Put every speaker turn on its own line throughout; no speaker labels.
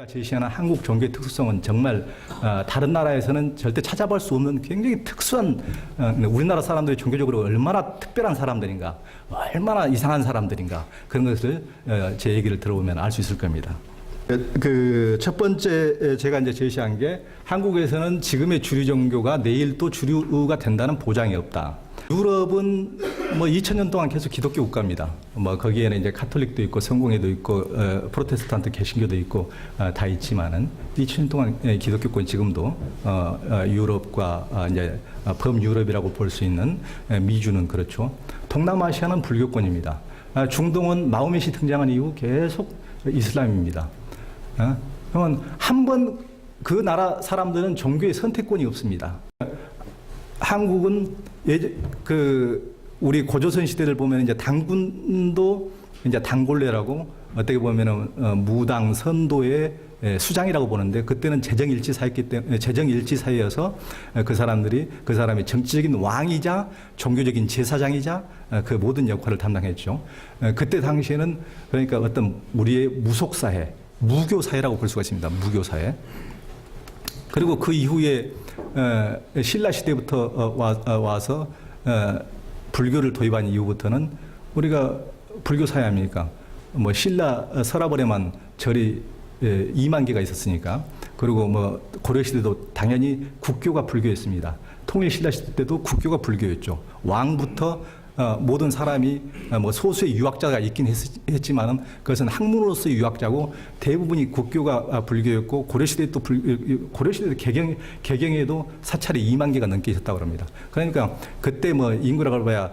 제가 제시하는 한국 종교의 특수성은 정말 다른 나라에서는 절대 찾아볼 수 없는 굉장히 특수한 우리나라 사람들이 종교적으로 얼마나 특별한 사람들인가, 얼마나 이상한 사람들인가 그런 것을 제 얘기를 들어보면 알 수 있을 겁니다. 그 첫 번째 제가 이제 제시한 게 한국에서는 지금의 주류 종교가 내일 또 주류가 된다는 보장이 없다. 유럽은 뭐 2000년 동안 계속 기독교 국가입니다. 뭐 거기에는 이제 카톨릭도 있고 성공회도 있고 프로테스탄트 개신교도 있고 다 있지만은 2000년 동안 기독교권 지금도 유럽과 이제 범유럽이라고 볼 수 있는 미주는 그렇죠. 동남아시아는 불교권입니다. 중동은 마호멧이 등장한 이후 계속 이슬람입니다. 그러면 한 번 그 나라 사람들은 종교의 선택권이 없습니다. 한국은 우리 고조선 시대를 보면 이제 당군도 이제 당골레라고 어떻게 보면은 무당 선도의 수장이라고 보는데 그때는 재정일치 사였기 때문에 재정일치 사이여서 그 사람이 정치적인 왕이자 종교적인 제사장이자 그 모든 역할을 담당했죠. 그때 당시에는 그러니까 어떤 우리의 무속사회, 무교사회라고 볼 수가 있습니다. 무교사회. 그리고 그 이후에 신라 시대부터 와서 불교를 도입한 이후부터는 우리가 불교 사회 아닙니까? 뭐 신라 서라벌에만 절이 2만 개가 있었으니까. 그리고 뭐 고려 시대도 당연히 국교가 불교였습니다. 통일 신라 시대 때도 국교가 불교였죠. 왕부터 모든 사람이 뭐 소수의 유학자가 있긴 했지만은 그것은 학문으로서의 유학자고 대부분이 국교가 불교였고 고려시대도 개경에도 사찰이 2만 개가 넘게 있었다고 합니다. 그러니까 그때 뭐 인구라고 봐야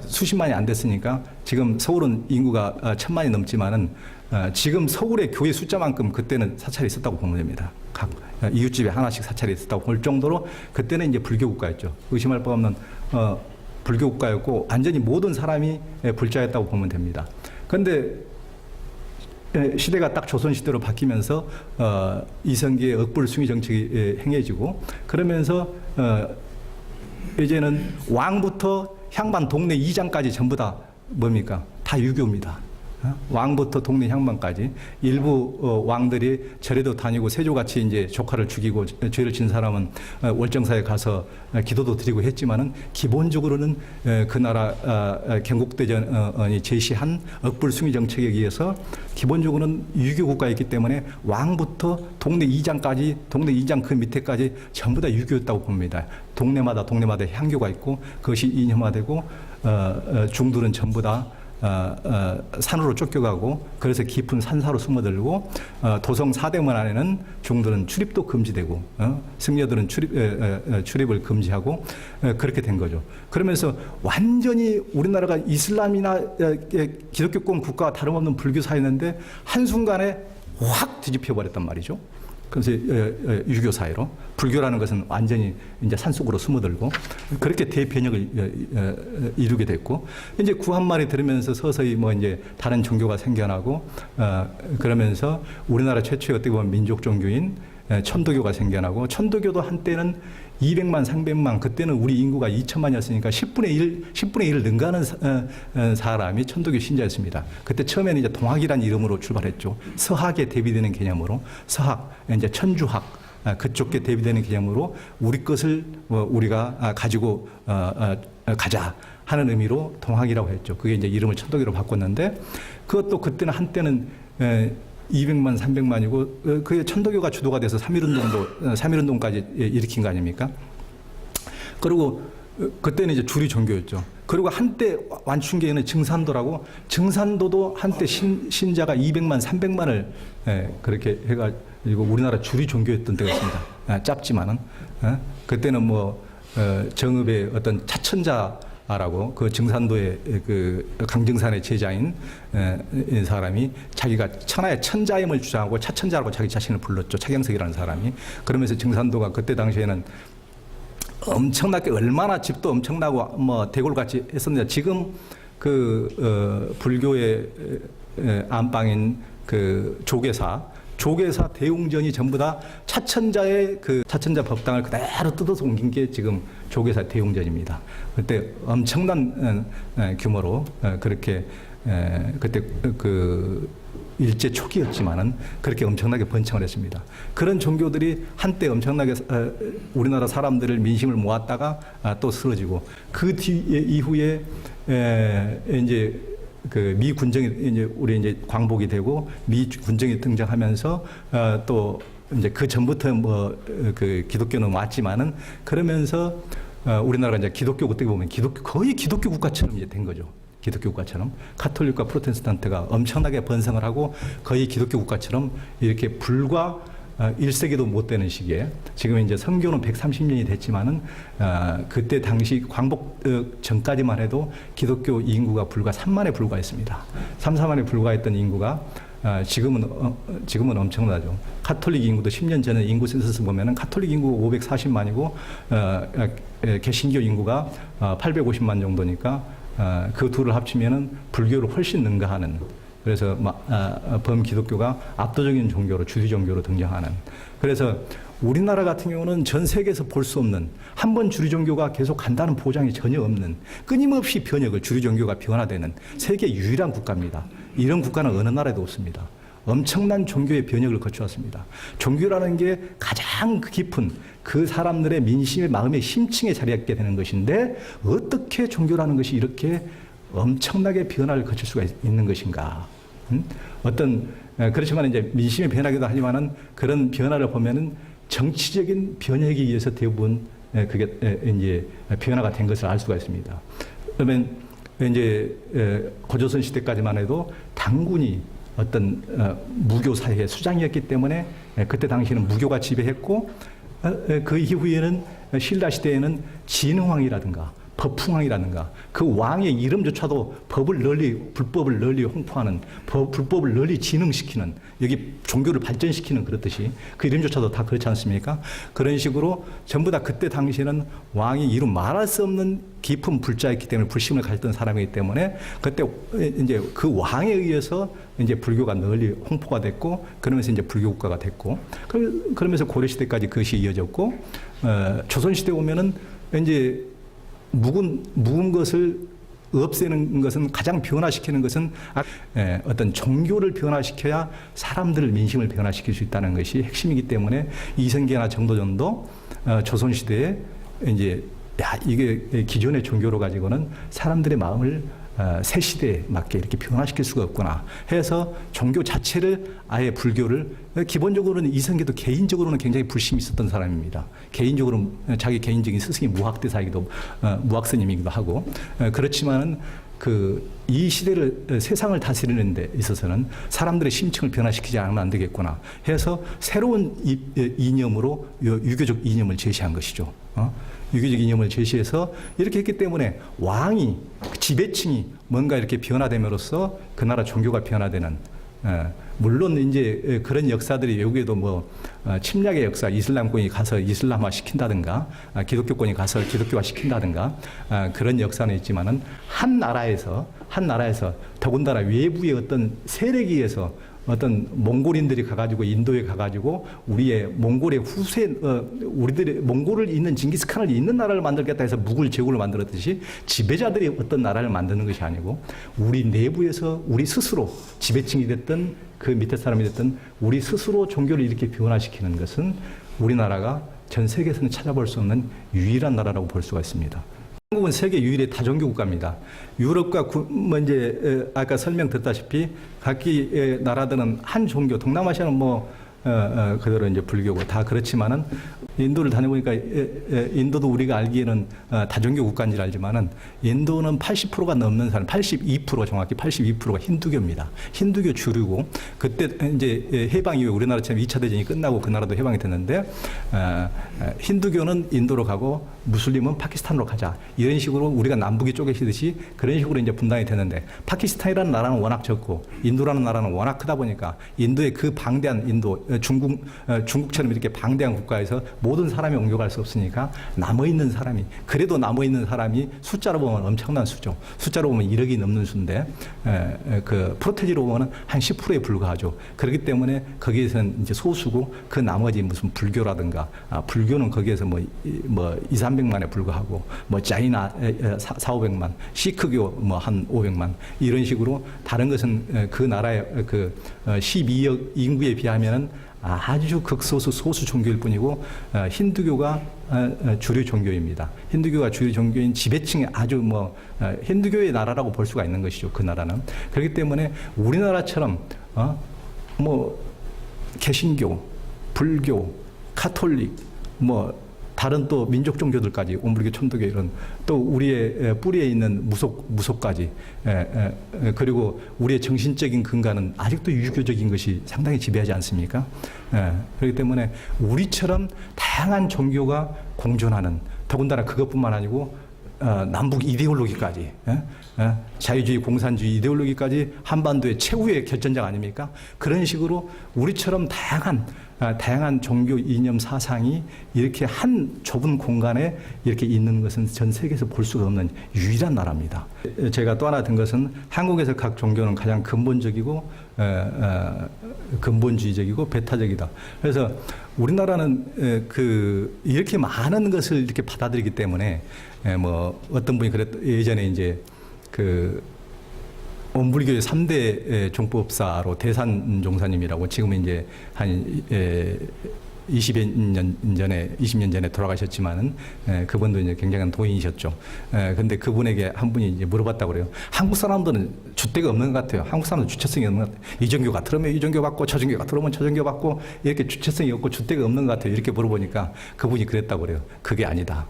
수십만이 안 됐으니까 지금 서울은 인구가 1000만이 넘지만은 지금 서울의 교회 숫자만큼 그때는 사찰이 있었다고 보면 됩니다. 각 이웃집에 하나씩 사찰이 있었다고 볼 정도로 그때는 이제 불교 국가였죠. 의심할 바 없는 불교 국가였고 완전히 모든 사람이 불자였다고 보면 됩니다. 그런데 시대가 딱 조선 시대로 바뀌면서 이성계의 억불숭이 정책이 행해지고 그러면서 이제는 왕부터 향반 동네 이장까지 전부 다 뭡니까? 다 유교입니다. 왕부터 동네 향방까지 일부 왕들이 절에도 다니고 세조같이 이제 조카를 죽이고 죄를 진 사람은 월정사에 가서 기도도 드리고 했지만은 기본적으로는 그 나라 경국대전이 제시한 억불숭이 정책에 의해서 기본적으로는 유교 국가였기 때문에 왕부터 동네 이장까지 동네 이장 그 밑에까지 전부 다 유교였다고 봅니다. 동네마다 향교가 있고 그것이 이념화되고 중들은 전부 다 산으로 쫓겨가고 그래서 깊은 산사로 숨어들고 도성 사대문 안에는 중들은 출입도 금지되고 승려들은 출입을 금지하고 그렇게 된 거죠. 그러면서 완전히 우리나라가 이슬람이나 기독교권 국가와 다름없는 불교 사회였는데 한순간에 확 뒤집혀 버렸단 말이죠. 그래서 유교 사회로 불교라는 것은 완전히 이제 산속으로 숨어들고 그렇게 대변혁을 이루게 됐고 이제 구한말이 들으면서 서서히 뭐 이제 다른 종교가 생겨나고 그러면서 우리나라 최초의 어떻게 보면 민족 종교인 천도교가 생겨나고 천도교도 한때는 200만, 300만 그때는 우리 인구가 2천만이었으니까 10분의 1을 능가하는 사람이 천도교 신자였습니다. 그때 처음에는 이제 동학이라는 이름으로 출발했죠. 서학에 대비되는 개념으로 서학, 이제 천주학 그쪽에 대비되는 개념으로 우리 것을 우리가 가지고 가자 하는 의미로 동학이라고 했죠. 그게 이제 이름을 천도교로 바꿨는데 그것도 그때는 한때는 200만, 300만이고 그게 천도교가 주도가 돼서 3.1운동까지 일으킨 거 아닙니까? 그리고 그때는 이제 주류 종교였죠. 그리고 한때 완충계에는 증산도라고 증산도도 한때 신자가 200만, 300만을 그렇게 해가지고 우리나라 주류 종교였던 때가 있습니다. 짧지만은 그때는 뭐 정읍의 어떤 차천자라고 그 증산도의 그 강증산의 제자인 사람이 자기가 천하의 천자임을 주장하고 차천자라고 자기 자신을 불렀죠. 차경석이라는 사람이. 그러면서 증산도가 그때 당시에는 엄청나게 얼마나 집도 엄청나고 뭐 대골같이 했었는데 지금 그 불교의 안방인 그 조계사 대웅전이 전부 다 차천자의 그 차천자 법당을 그대로 뜯어서 옮긴 게 지금 조계사 대웅전입니다. 그때 엄청난 규모로 그렇게 그때 그 일제 초기였지만은 그렇게 엄청나게 번창을 했습니다. 그런 종교들이 한때 엄청나게 우리나라 사람들을 민심을 모았다가 또 쓰러지고 그 이후에 이제 그 미 군정이 이제 우리 이제 광복이 되고 미 군정이 등장하면서 또 이제 그 전부터 뭐 그 기독교는 왔지만은 그러면서 우리나라가 이제 기독교 어떻게 보면 거의 기독교 국가처럼 이제 된 거죠. 기독교 국가처럼 카톨릭과 프로테스탄트가 엄청나게 번성을 하고 거의 기독교 국가처럼 이렇게 불과 1세기도 못 되는 시기에 지금 이제 선교는 130년이 됐지만은 그때 당시 광복 전까지만 해도 기독교 인구가 불과 3만에 불과했습니다. 3, 4만에 불과했던 인구가 지금은 엄청나죠. 카톨릭 인구도 10년 전에 인구 센서스 보면은 카톨릭 인구가 540만이고 개신교 인구가 850만 정도니까 그 둘을 합치면은 불교를 훨씬 능가하는, 그래서 범기독교가 압도적인 종교로 주류 종교로 등장하는. 그래서 우리나라 같은 경우는 전 세계에서 볼 수 없는, 한 번 주류 종교가 계속 간다는 보장이 전혀 없는, 끊임없이 변혁을 주류 종교가 변화되는 세계 유일한 국가입니다. 이런 국가는 어느 나라에도 없습니다. 엄청난 종교의 변혁을 거쳐왔습니다. 종교라는 게 가장 깊은 그 사람들의 민심의 마음의 심층에 자리하게 되는 것인데 어떻게 종교라는 것이 이렇게 엄청나게 변화를 거칠 수가 있는 것인가? 그렇지만 이제 민심의 변화기도 하지만은 그런 변화를 보면은 정치적인 변혁에 의해서 대부분 그게 이제 변화가 된 것을 알 수가 있습니다. 그러면 이제 고조선 시대까지만 해도 당군이 어떤 무교 사회의 수장이었기 때문에 그때 당시에는 무교가 지배했고 그 이후에는 신라 시대에는 진흥왕이라든가 법풍왕이라든가 그 왕의 이름조차도 불법을 널리 홍보하는, 불법을 널리 진흥시키는, 여기 종교를 발전시키는, 그렇듯이 그 이름조차도 다 그렇지 않습니까? 그런 식으로 전부 다 그때 당시에는 왕이 이루 말할 수 없는 깊은 불자였기 때문에 불심을 가졌던 사람이기 때문에 그때 이제 그 왕에 의해서 이제 불교가 널리 홍보가 됐고 그러면서 이제 불교 국가가 됐고 그러면서 고려 시대까지 그것이 이어졌고 조선 시대 오면은 이제 묵은 것을 없애는 것은, 가장 변화시키는 것은 어떤 종교를 변화시켜야 사람들을 민심을 변화시킬 수 있다는 것이 핵심이기 때문에 이성계나 정도전도 조선시대에 이제 이게 기존의 종교로 가지고는 사람들의 마음을 새 시대에 맞게 이렇게 변화시킬 수가 없구나 해서 종교 자체를, 아예 불교를, 기본적으로는 이성계도 개인적으로는 굉장히 불심이 있었던 사람입니다. 개인적으로 자기 개인적인 스승이 무학대사이기도 무학스님이기도 하고 그렇지만은 이 시대를, 세상을 다스리는 데 있어서는 사람들의 심층을 변화시키지 않으면 안 되겠구나 해서 새로운 이념으로 유교적 이념을 제시한 것이죠. 유교적 이념을 제시해서 이렇게 했기 때문에 왕이, 지배층이 뭔가 이렇게 변화됨으로써 그 나라 종교가 변화되는, 물론 이제 그런 역사들이 외국에도 침략의 역사, 이슬람권이 가서 이슬람화 시킨다든가 기독교권이 가서 기독교화 시킨다든가 그런 역사는 있지만은 한 나라에서 더군다나 외부의 어떤 세력에 의해서 어떤 몽골인들이 가가지고 인도에 가가지고 우리의 몽골의 우리들의 몽골을 잇는 징기스칸을 잇는 나라를 만들겠다 해서 무굴 제국을 만들었듯이 지배자들이 어떤 나라를 만드는 것이 아니고 우리 내부에서 우리 스스로 지배층이 됐든 그 밑에 사람이 됐든 우리 스스로 종교를 이렇게 변화시키는 것은 우리나라가 전 세계에서는 찾아볼 수 없는 유일한 나라라고 볼 수가 있습니다. 한국은 세계 유일의 다종교 국가입니다. 유럽과 이제 아까 설명드렸다시피 각기 나라들은 한 종교, 동남아시아는 그대로 이제 불교고 다 그렇지만은 인도를 다녀보니까 인도도 우리가 알기에는 다종교 국가인 줄 알지만은 인도는 80%가 넘는 사람, 82% 정확히 82%가 힌두교입니다. 힌두교 주류고 그때 이제 해방 이후에 우리나라처럼 2차 대전이 끝나고 그 나라도 해방이 됐는데 힌두교는 인도로 가고 무슬림은 파키스탄으로 가자. 이런 식으로 우리가 남북이 쪼개시듯이 그런 식으로 이제 분당이 됐는데 파키스탄이라는 나라는 워낙 적고 인도라는 나라는 워낙 크다 보니까 인도의 그 방대한 인도, 중국처럼 이렇게 방대한 국가에서 모든 사람이 옮겨갈 수 없으니까 남아있는 사람이, 그래도 남아있는 사람이 숫자로 보면 엄청난 수죠. 숫자로 보면 1억이 넘는 수인데 그 프로테지로 보면 한 10%에 불과하죠. 그렇기 때문에 거기에서는 이제 소수고 그 나머지 무슨 불교라든가 불교는 거기에서 뭐 2, 300만에 불과하고 뭐 자이나 4, 500만, 시크교 뭐 한 500만 이런 식으로 다른 것은 그 나라의 그 12억 인구에 비하면은 아주 극소수 소수 종교일 뿐이고 힌두교가 주류 종교입니다. 힌두교가 주류 종교인 지배층의 아주 뭐 힌두교의 나라라고 볼 수가 있는 것이죠. 그 나라는. 그렇기 때문에 우리나라처럼 뭐 개신교, 불교, 카톨릭 뭐 다른 또 민족 종교들까지 온불교, 천도교 이런 또 우리의 뿌리에 있는 무속까지 그리고 우리의 정신적인 근간은 아직도 유교적인 것이 상당히 지배하지 않습니까? 그렇기 때문에 우리처럼 다양한 종교가 공존하는 더군다나 그것뿐만 아니고 남북 이데올로기까지 자유주의, 공산주의 이데올로기까지 한반도의 최후의 결전장 아닙니까? 그런 식으로 우리처럼 다양한 종교 이념 사상이 이렇게 한 좁은 공간에 이렇게 있는 것은 전 세계에서 볼 수가 없는 유일한 나라입니다. 제가 또 하나 든 것은 한국에서 각 종교는 가장 근본적이고 근본주의적이고 배타적이다. 그래서 우리나라는 이렇게 많은 것을 이렇게 받아들이기 때문에 뭐 어떤 분이 예전에 이제 온불교의 3대 종법사로 대산 종사님이라고 지금은 이제 한 20년 전에 돌아가셨지만은 그분도 이제 굉장한 도인이셨죠. 근데 그분에게 한 분이 이제 물어봤다고 그래요. 한국 사람들은 줏대가 없는 것 같아요. 한국 사람들은 주체성이 없는 것 같아요. 이 종교가 들어오면 이 종교 받고 저 종교가 들어오면 저 종교 받고 이렇게 주체성이 없고 줏대가 없는 것 같아요. 이렇게 물어보니까 그분이 그랬다고 그래요. 그게 아니다.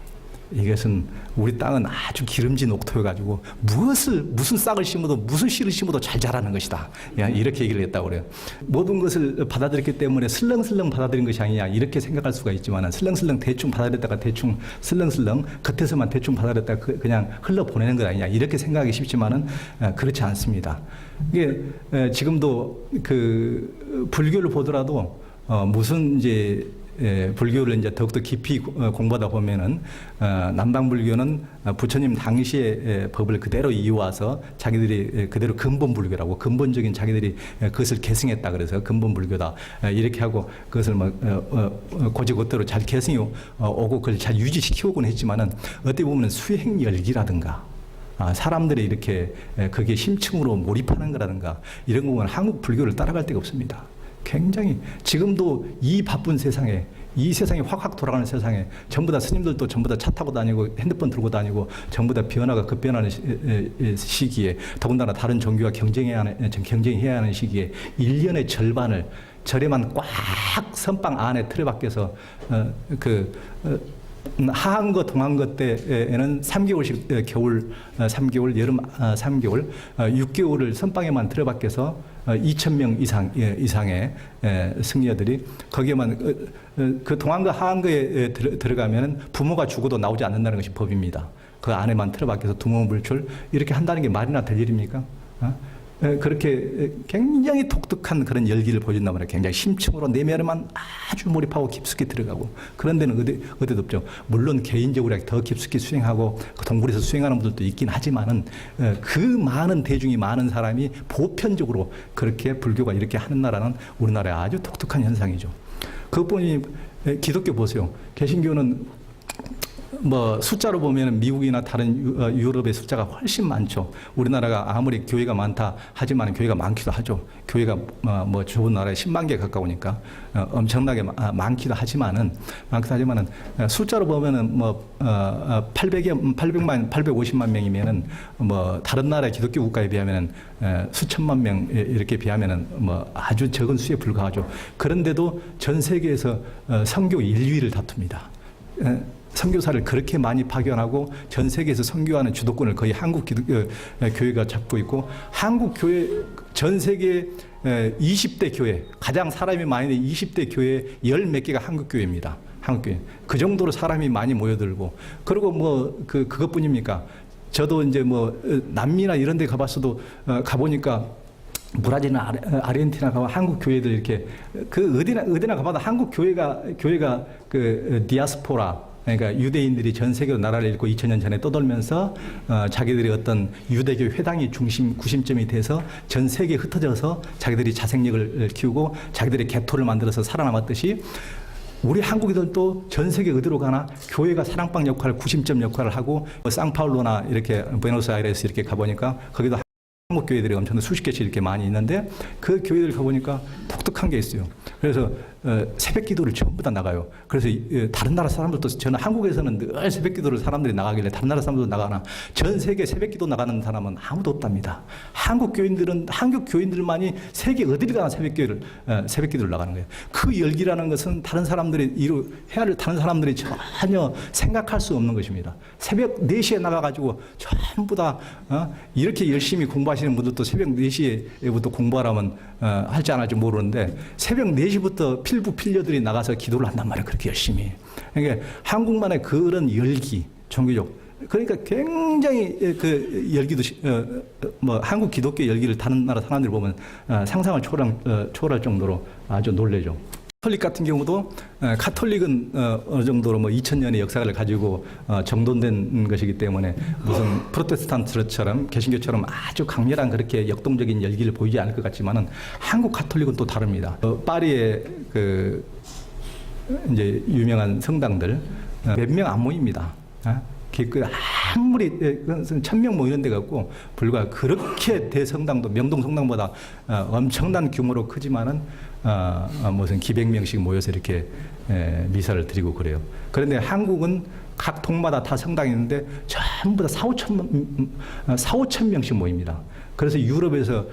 이것은 우리 땅은 아주 기름진 옥토여가지고 무슨 싹을 심어도 무슨 씨를 심어도 잘 자라는 것이다. 이렇게 얘기를 했다고 그래요. 모든 것을 받아들였기 때문에 슬렁슬렁 받아들인 것이 아니냐 이렇게 생각할 수가 있지만 슬렁슬렁 대충 받아들였다가 대충 슬렁슬렁 겉에서만 대충 받아들였다가 그냥 흘러보내는 것 아니냐 이렇게 생각하기 쉽지만은 그렇지 않습니다. 이게 지금도 그 불교를 보더라도 무슨 이제 불교를 이제 더욱더 깊이 공부하다 보면은 남방 불교는 부처님 당시의 법을 그대로 이어와서 자기들이 그대로 근본 불교라고 근본적인 자기들이 그것을 계승했다 그래서 근본 불교다 이렇게 하고 그것을 고지고대로 잘 계승이 오고 그걸 잘 유지시키고는 했지만은 어떻게 보면 수행 열기라든가 사람들이 이렇게 거기에 심층으로 몰입하는 거라든가 이런 부분은 한국 불교를 따라갈 데가 없습니다. 굉장히 지금도 이 바쁜 세상에 이 세상이 확확 돌아가는 세상에 전부 다 스님들도 전부 다 차 타고 다니고 핸드폰 들고 다니고 전부 다 변화가 급변하는 시기에 더군다나 다른 종교와 경쟁해야 하는 시기에 1년의 절반을 절에만 꽉 선방 안에 틀에 밖에서 하한거 동한거 때에는 3개월씩 겨울 3개월 여름 3개월 6개월을 선방에만 들어박혀서 2,000명 이상의 승려들이 거기에만 그 동한거 하한거에 들어가면 부모가 죽어도 나오지 않는다는 것이 법입니다. 그 안에만 틀어박혀서 두모불출 이렇게 한다는 게 말이나 될 일입니까? 그렇게 굉장히 독특한 그런 열기를 보여준단 말이에요. 굉장히 심층으로 내면에만 아주 몰입하고 깊숙이 들어가고 그런 데는 어디도 없죠. 물론 개인적으로 더 깊숙이 수행하고 그 동굴에서 수행하는 분들도 있긴 하지만은 그 많은 대중이 많은 사람이 보편적으로 그렇게 불교가 이렇게 하는 나라는 우리나라의 아주 독특한 현상이죠. 그것뿐이 기독교 보세요. 개신교는 뭐 숫자로 보면 미국이나 다른 유럽의 숫자가 훨씬 많죠. 우리나라가 아무리 교회가 많다 하지만 교회가 많기도 하죠. 교회가 뭐 좁은 나라에 10만 개 가까우니까 엄청나게 많기도 하지만은 숫자로 보면은 뭐 850만 명이면은 뭐 다른 나라의 기독교 국가에 비하면은 수천만 명 이렇게 비하면은 뭐 아주 적은 수에 불과하죠. 그런데도 전 세계에서 선교 1위를 다툽니다. 선교사를 그렇게 많이 파견하고 전 세계에서 선교하는 주도권을 거의 한국 교회가 잡고 있고 한국 교회 전 세계 20대 교회 가장 사람이 많이 있는 20대 교회 10몇 개가 한국 교회입니다. 한국 교회 그 정도로 사람이 많이 모여들고 그리고 뭐 그것뿐입니까? 저도 이제 뭐 남미나 이런 데 가봤어도 가보니까 브라질이나 아르헨티나 가면 한국 교회들 이렇게 그 어디나 가봐도 한국 교회가 그 디아스포라, 그러니까 유대인들이 전 세계로 나라를 잃고 2000년 전에 떠돌면서 자기들이 어떤 유대교 회당이 구심점이 돼서 전 세계에 흩어져서 자기들이 자생력을 키우고 자기들의 개토를 만들어서 살아남았듯이 우리 한국인들도 전 세계 어디로 가나 교회가 사랑방 역할, 구심점 역할을 하고 상파울로나 이렇게 부에노스아이레스 이렇게 가보니까 거기도 한국 교회들이 엄청 수십 개씩 이렇게 많이 있는데 그 교회들 가보니까 독특한 게 있어요. 그래서 새벽 기도를 전부 다 나가요. 그래서 다른 나라 사람들도 저는 한국에서는 늘 새벽 기도를 사람들이 나가길래 다른 나라 사람들도 나가나 전 세계 새벽 기도 나가는 사람은 아무도 없답니다. 한국 교인들만이 세계 어디를 가나 새벽 기도를 나가는 거예요. 그 열기라는 것은 다른 사람들이 다른 사람들이 전혀 생각할 수 없는 것입니다. 새벽 4시에 나가가지고 전부 다 이렇게 열심히 공부하시는 분들도 새벽 4시에부터 공부하라면 할지 안 할지 모르는데 새벽 4시부터 필부 필녀들이 나가서 기도를 한단 말이에요. 그렇게 열심히. 그러니까 한국만의 그런 열기, 종교적. 그러니까 굉장히 그 열기도 한국 기독교 열기를 다른 나라 사람들이 보면 상상을 초월할 정도로 아주 놀래죠. 카톨릭 같은 경우도 카톨릭은 어느 정도로 2000년의 역사를 가지고 정돈된 것이기 때문에 무슨 프로테스탄트처럼 개신교처럼 아주 강렬한 그렇게 역동적인 열기를 보이지 않을 것 같지만은 한국 카톨릭은 또 다릅니다. 파리의 그 이제 유명한 성당들 몇 명 안 모입니다. 아무리 1000명 모이는 데 같고 불과 그렇게 대성당도 명동 성당보다 엄청난 규모로 크지만은 무슨 기백 명씩 모여서 이렇게 미사를 드리고 그래요. 그런데 한국은 각 동마다 다 성당이 있는데 전부 다 4-5천 명씩 모입니다. 그래서 유럽에서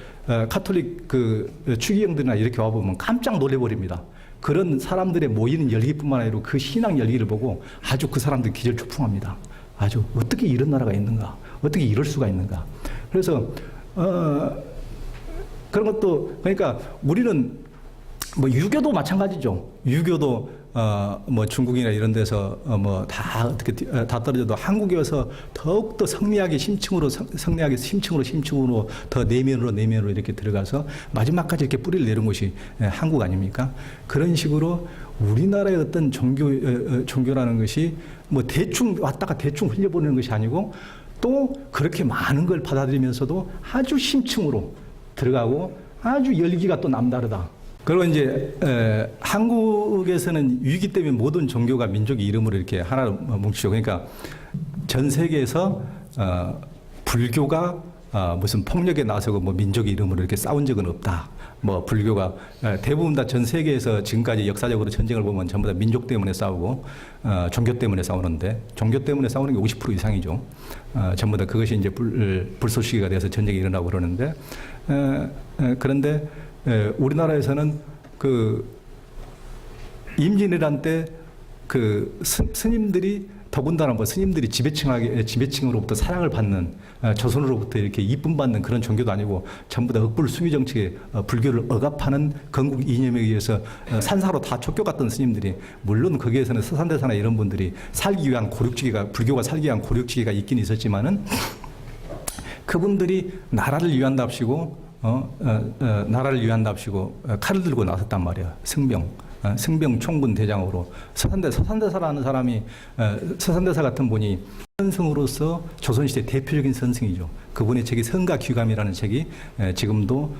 카톨릭 그 추기경들이나 이렇게 와보면 깜짝 놀래버립니다. 그런 사람들의 모이는 열기뿐만 아니라 그 신앙 열기를 보고 아주 그 사람들 기절초풍합니다. 아주 어떻게 이런 나라가 있는가? 어떻게 이럴 수가 있는가? 그래서 그런 것도 그러니까 우리는 유교도 마찬가지죠. 유교도 중국이나 이런 데서 다 어떻게 다 떨어져도 한국에 와서 더욱더 성리하게 심층으로 더 내면으로 이렇게 들어가서 마지막까지 이렇게 뿌리를 내린 곳이 한국 아닙니까? 그런 식으로 우리나라의 어떤 종교라는 것이 대충 왔다가 대충 흘려보내는 것이 아니고 또 그렇게 많은 걸 받아들이면서도 아주 심층으로 들어가고 아주 열기가 또 남다르다. 그리고 이제 한국에서는 위기 때문에 모든 종교가 민족의 이름으로 이렇게 하나로 뭉치죠. 그러니까 전 세계에서 불교가 무슨 폭력에 나서고 민족의 이름으로 이렇게 싸운 적은 없다. 불교가 대부분 다 전 세계에서 지금까지 역사적으로 전쟁을 보면 전부 다 민족 때문에 싸우고 종교 때문에 싸우는데 종교 때문에 싸우는 게 50% 이상이죠. 전부 다 그것이 이제 불쏘시개가 돼서 전쟁이 일어나고 그러는데 그런데 우리나라에서는 그 임진왜란 때 그 스님들이 더군다나 스님들이 지배층으로부터 사랑을 받는 조선으로부터 이렇게 이쁨 받는 그런 종교도 아니고 전부 다 억불 수미 정책에 불교를 억압하는 건국 이념에 의해서 산사로 다 쫓겨갔던 스님들이 물론 거기에서는 서산대사나 이런 분들이 살기 위한 불교가 살기 위한 고력지기가 있긴 있었지만은 그분들이 나라를 위한답시고 칼을 들고 나섰단 말이야. 승병 총군 대장으로 서산대사라는 사람이 서산대사 같은 분이 선승으로서 조선시대 대표적인 선승이죠. 그분의 책이 성가귀감이라는 책이 지금도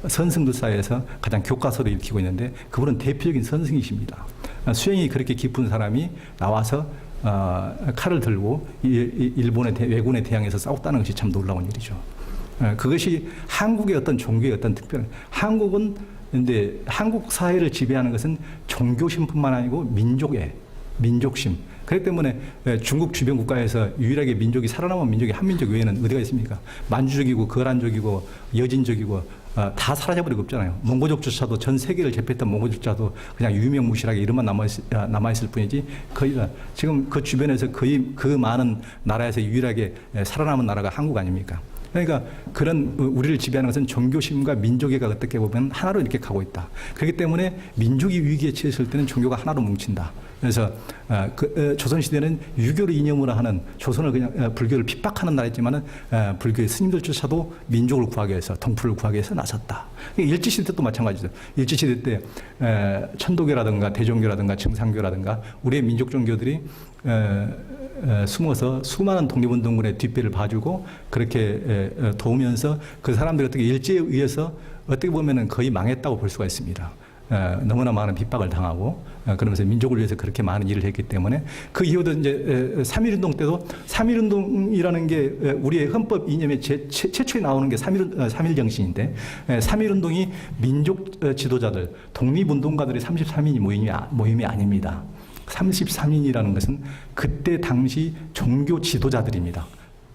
선승들 사이에서 가장 교과서로 읽히고 있는데 그분은 대표적인 선승이십니다. 수행이 그렇게 깊은 사람이 나와서 칼을 들고 일본의 왜군에 대항해서 싸웠다는 것이 참 놀라운 일이죠. 그것이 한국의 어떤 종교의 어떤 특별한 근데 한국 사회를 지배하는 것은 종교심뿐만 아니고 민족심. 그렇기 때문에 중국 주변 국가에서 유일하게 민족이 살아남은 민족이 한민족 외에는 어디가 있습니까? 만주족이고 거란족이고 여진족이고 다 사라져버리고 없잖아요. 몽고족조차도 전 세계를 제패했던 몽고족조차도 그냥 유명무실하게 이름만 남아있을 뿐이지 거의 지금 그 주변에서 거의 그 많은 나라에서 유일하게 살아남은 나라가 한국 아닙니까? 그러니까 그런 우리를 지배하는 것은 종교심과 민족애가 어떻게 보면 하나로 이렇게 가고 있다. 그렇기 때문에 민족이 위기에 처했을 때는 종교가 하나로 뭉친다. 그래서 조선시대는 유교를 이념으로 하는 조선을 그냥 불교를 핍박하는 나라였지만은 불교의 스님들조차도 민족을 구하기 위해서 동풀을 구하기 위해서 나섰다. 일제시대 때도 마찬가지죠. 일제시대 때 천도교라든가 대종교라든가 증상교라든가 우리의 민족 종교들이 숨어서 수많은 독립운동군의 뒷배를 봐주고 그렇게 도우면서 그 사람들이 어떻게 일제에 의해서 어떻게 보면은 거의 망했다고 볼 수가 있습니다. 너무나 많은 핍박을 당하고 그러면서 민족을 위해서 그렇게 많은 일을 했기 때문에 그 이후도 이제 3.1운동 때도 3.1운동이라는 게 우리의 헌법 이념에 최초에 나오는 게 3.1 정신인데 3.1운동이 민족 지도자들 독립운동가들이 33인이 모임이 아닙니다. 33인이라는 것은 그때 당시 종교 지도자들입니다.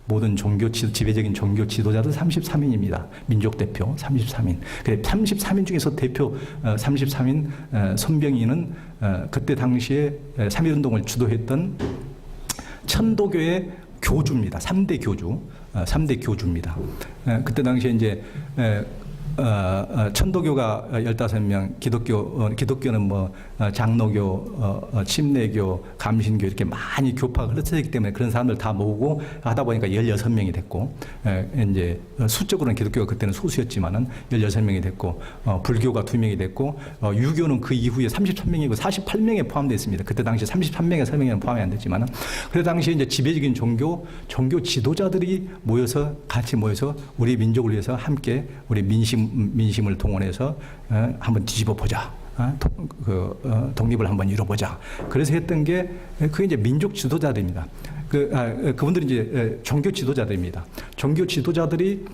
모든 지배적인 종교 지도자들 33인입니다. 민족 대표 33인. 33인 중에서 대표 33인 손병희는 그때 당시에 3.1운동을 주도했던 천도교의 교주입니다. 3대 교주. 3대 교주입니다. 그때 당시에 이제 천도교가 15명, 기독교는 뭐 장로교, 침례교, 감신교 이렇게 많이 교파가 흘러있기 때문에 그런 사람들 다 모으고 하다 보니까 16명이 됐고, 이제 수적으로는 기독교가 그때는 소수였지만은 16명이 됐고, 불교가 2명이 됐고, 유교는 그 이후에 33명이고 48명에 포함되어 있습니다. 그때 당시 33명에 3명에는 포함이 안 됐지만은, 그때 당시에 이제 지배적인 종교 지도자들이 같이 모여서 우리 민족을 위해서 함께 우리 민심을 동원해서 한번 뒤집어 보자. 독립을 한번 이뤄보자. 그래서 했던 게 그게 이제 민족 지도자들입니다. 그분들이 이제 종교 지도자들입니다. 종교 지도자들이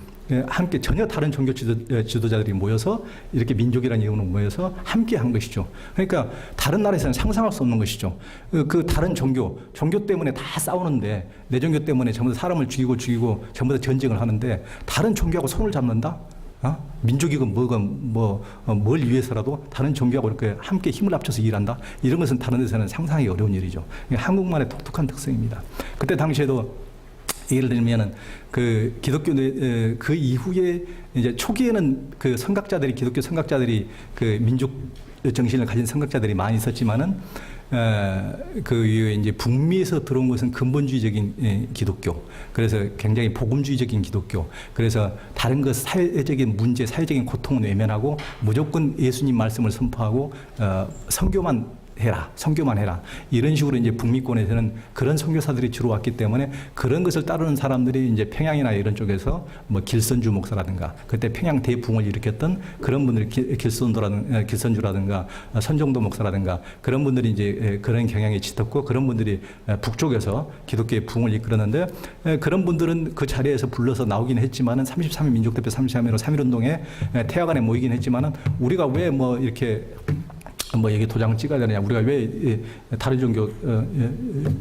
함께 전혀 다른 종교 지도자들이 모여서 이렇게 민족이라는 이름으로 모여서 함께 한 것이죠. 그러니까 다른 나라에서는 상상할 수 없는 것이죠. 그 다른 종교 때문에 다 싸우는데 내 종교 때문에 전부 다 사람을 죽이고 전부 다 전쟁을 하는데 다른 종교하고 손을 잡는다? 민족이건 뭘 위해서라도 다른 종교하고 이렇게 함께 힘을 합쳐서 일한다? 이런 것은 다른 데서는 상상하기 어려운 일이죠. 한국만의 독특한 특성입니다. 그때 당시에도 예를 들면은 그 기독교 그 이후에 이제 초기에는 그 기독교 선각자들이 그 민족 정신을 가진 선각자들이 많이 있었지만은 그 이후에 이제 북미에서 들어온 것은 근본주의적인 기독교. 그래서 굉장히 복음주의적인 기독교. 그래서 다른 것 사회적인 문제, 사회적인 고통은 외면하고 무조건 예수님 말씀을 선포하고 선교만 해라. 이런 식으로 이제 북미권에서는 그런 선교사들이 주로 왔기 때문에 그런 것을 따르는 사람들이 이제 평양이나 이런 쪽에서 뭐 길선주 목사라든가 그때 평양 대붕을 일으켰던 그런 분들이 길선주라든가 선정도 목사라든가 그런 분들이 이제 그런 경향이 짙었고 그런 분들이 북쪽에서 기독교의 붕을 이끌었는데 그런 분들은 그 자리에서 불러서 나오긴 했지만은 33인 민족대표 33인으로 3.1운동에 태화관에 모이긴 했지만은 우리가 왜 이렇게 여기 도장을 찍어야 되느냐, 우리가 왜 다른 종교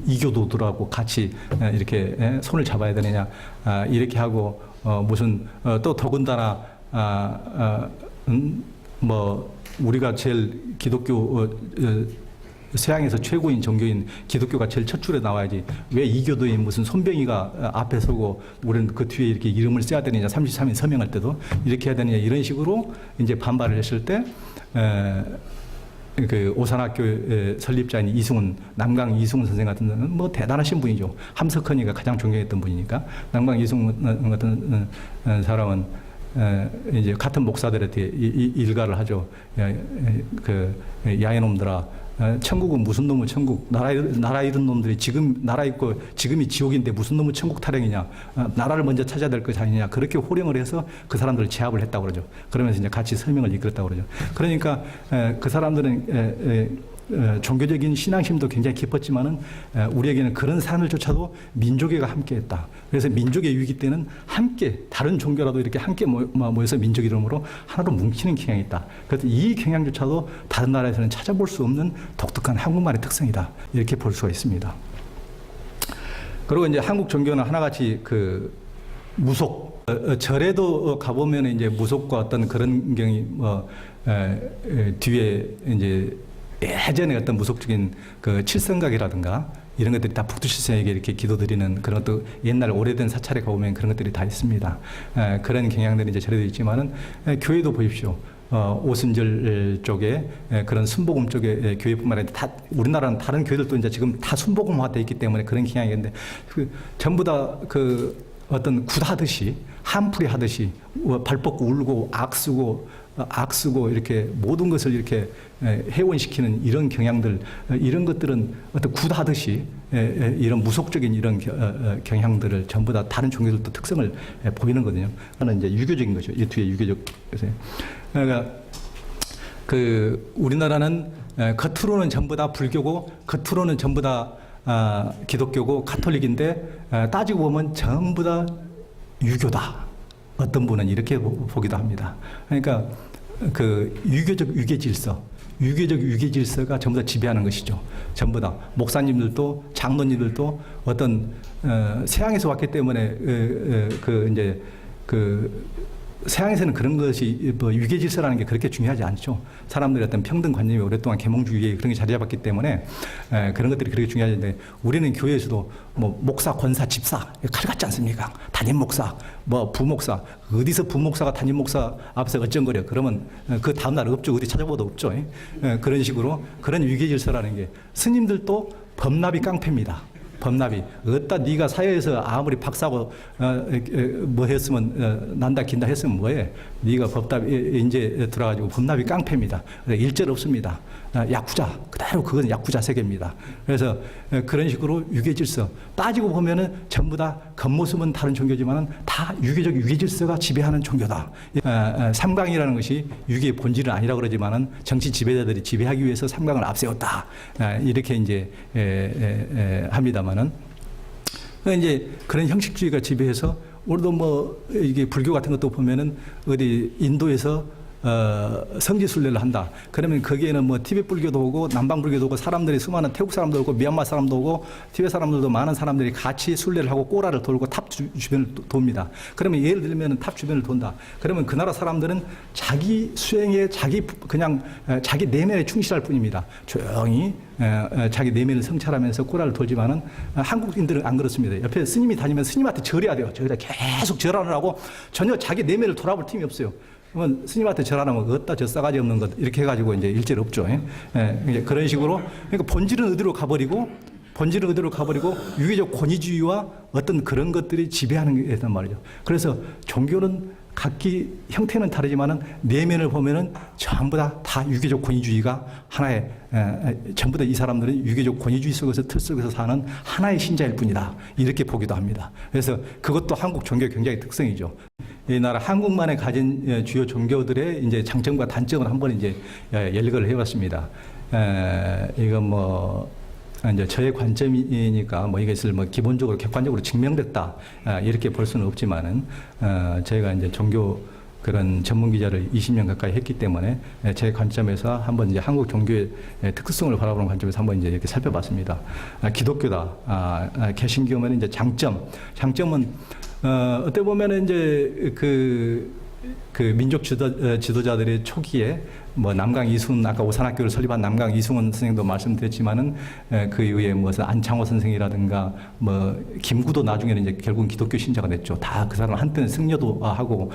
이교도들하고 같이 이렇게 손을 잡아야 되느냐, 이렇게 하고 무슨 또 더군다나 우리가 제일 기독교 서양에서 최고인 종교인 기독교가 제일 첫 줄에 나와야지 왜 이교도인 무슨 손병희가 앞에 서고 우리는 그 뒤에 이렇게 이름을 써야 되느냐, 33인 서명할 때도 이렇게 해야 되느냐, 이런 식으로 이제 반발을 했을 때 그 오산학교 설립자인 남강 이승훈 선생 같은 데는 뭐 대단하신 분이죠. 함석헌이가 가장 존경했던 분이니까 남강 이승훈 같은 사람은 이제 같은 목사들한테 일가를 하죠. 그 야이놈들아, 천국은 무슨 놈의 천국? 나라 잃은 놈들이 지금 나라 있고 지금이 지옥인데 무슨 놈의 천국 타령이냐? 나라를 먼저 찾아야 될 것이 아니냐? 그렇게 호령을 해서 그 사람들을 제압을 했다고 그러죠. 그러면서 이제 같이 설명을 이끌었다고 그러죠. 그러니까 그 사람들은 종교적인 신앙심도 굉장히 깊었지만은 우리에게는 그런 사람들조차도 민족애가 함께했다. 그래서 민족의 위기 때는 함께 다른 종교라도 이렇게 함께 모여서 민족 이름으로 하나로 뭉치는 경향이 있다. 그래서 이 경향조차도 다른 나라에서는 찾아볼 수 없는 독특한 한국말의 특성이다. 이렇게 볼 수가 있습니다. 그리고 이제 한국 종교는 하나같이 그 무속, 절에도 가보면 이제 무속과 어떤 그런 경이 뒤에 이제 예전에 어떤 무속적인 그 칠성각이라든가 이런 것들이 다 북두칠성에게 이렇게 기도드리는 그런 것도 옛날 오래된 사찰에 가보면 그런 것들이 다 있습니다. 그런 경향들이 이제 절에도 있지만은 교회도 보십시오. 오순절 쪽에 그런 순복음 쪽의 교회뿐만 아니라 다 우리나라는 다른 교회들도 이제 지금 다 순복음화되어 있기 때문에 그런 경향이 있는데 전부 다 그 어떤 굿하듯이 한풀이 하듯이 발 뻗고 울고 악쓰고 이렇게 모든 것을 이렇게 해원시키는 이런 경향들, 이런 것들은 어떤 굿하듯이 이런 무속적인 이런 경향들을 전부 다 다른 종교들도 특성을 보이는 거거든요. 하나는 이제 유교적인 거죠. 이 뒤에 유교적. 그러니까 그 우리나라는 겉으로는 전부 다 불교고 겉으로는 전부 다 기독교고 가톨릭인데 따지고 보면 전부 다 유교다. 어떤 분은 이렇게 보기도 합니다. 그러니까 그 유교적 유계 질서가 전부 다 지배하는 것이죠. 전부 다 목사님들도 장로님들도 어떤 서양에서 왔기 때문에 서양에서는 그런 것이 뭐 유계 질서라는 게 그렇게 중요하지 않죠. 사람들의 어떤 평등 관념이 오랫동안 계몽주의에 그런 게 자리 잡았기 때문에 그런 것들이 그렇게 중요한데 우리는 교회에서도 뭐 목사, 권사, 집사 칼 같지 않습니까? 담임 목사, 뭐 부목사 어디서 부목사가 담임 목사 앞에서 어쩐거려 그러면 그 다음 날 없죠. 어디 찾아봐도 없죠. 그런 식으로 그런 유계 질서라는 게 스님들도 법납이 깡패입니다. 법납이 어따 네가 사회에서 아무리 박사고 뭐 했으면 난다 긴다 했으면 뭐해? 네가 법답 이제 들어가지고 법납이 깡패입니다. 일절 없습니다. 야쿠자 그대로 그건 야쿠자 세계입니다. 그래서 그런 식으로 유계 질서 따지고 보면은 전부 다 겉모습은 다른 종교지만은 다 유계적 유계 질서가 지배하는 종교다. 삼강이라는 것이 유계의 본질은 아니라 그러지만은 정치 지배자들이 지배하기 위해서 삼강을 앞세웠다. 이렇게 이제 합니다만은 이제 그런 형식주의가 지배해서 우리도 뭐 이게 불교 같은 것도 보면은 어디 인도에서 성지순례를 한다. 그러면 거기에는 뭐 티베트 불교도 오고 남방 불교도 오고 사람들이 수많은 태국 사람도 오고 미얀마 사람도 오고 티베트 사람들도 많은 사람들이 같이 순례를 하고 꼬라를 돌고 탑 주변을 돕니다. 그러면 예를 들면 탑 주변을 돈다. 그러면 그 나라 사람들은 자기 수행에 그냥 자기 내면에 충실할 뿐입니다. 조용히 자기 내면을 성찰하면서 꼬라를 돌지만은 한국인들은 안 그렇습니다. 옆에 스님이 다니면 스님한테 절해야 돼요. 저기다 계속 절하느라고 전혀 자기 내면을 돌아볼 틈이 없어요. 그러면 스님한테 절하면 어따 저 싸가지 없는 것 이렇게 해가지고 이제 일절 없죠. 이제 그런 식으로 그러니까 본질은 어디로 가버리고 유교적 권위주의와 어떤 그런 것들이 지배하는 게 있단 말이죠. 그래서 종교는 각기 형태는 다르지만은 내면을 보면은 전부 다 유교적 권위주의가 하나의 전부 다 이 사람들은 유교적 권위주의 속에서 틀 속에서 사는 하나의 신자일 뿐이다. 이렇게 보기도 합니다. 그래서 그것도 한국 종교 굉장히 특성이죠. 이 나라 한국만에 가진 주요 종교들의 이제 장점과 단점을 한번 이제 열거를 해봤습니다. 이건 뭐 이제 저의 관점이니까 뭐 이것을 뭐 기본적으로 객관적으로 증명됐다 이렇게 볼 수는 없지만은 저희가 이제 종교 그런 전문 기자를 20년 가까이 했기 때문에 제 관점에서 한번 이제 한국 종교의 특수성을 바라보는 관점에서 한번 이제 이렇게 살펴봤습니다. 기독교다. 개신교면 이제 장점은 어떻게 보면은 이제 그 민족 지도자들의 초기에 뭐 남강 이순 아까 오산학교를 설립한 남강 이승원 선생님도 말씀드렸지만은 그 이후에 무슨 안창호 선생이라든가 뭐 김구도 나중에는 이제 결국은 기독교 신자가 됐죠. 다 그 사람 한때는 승려도 하고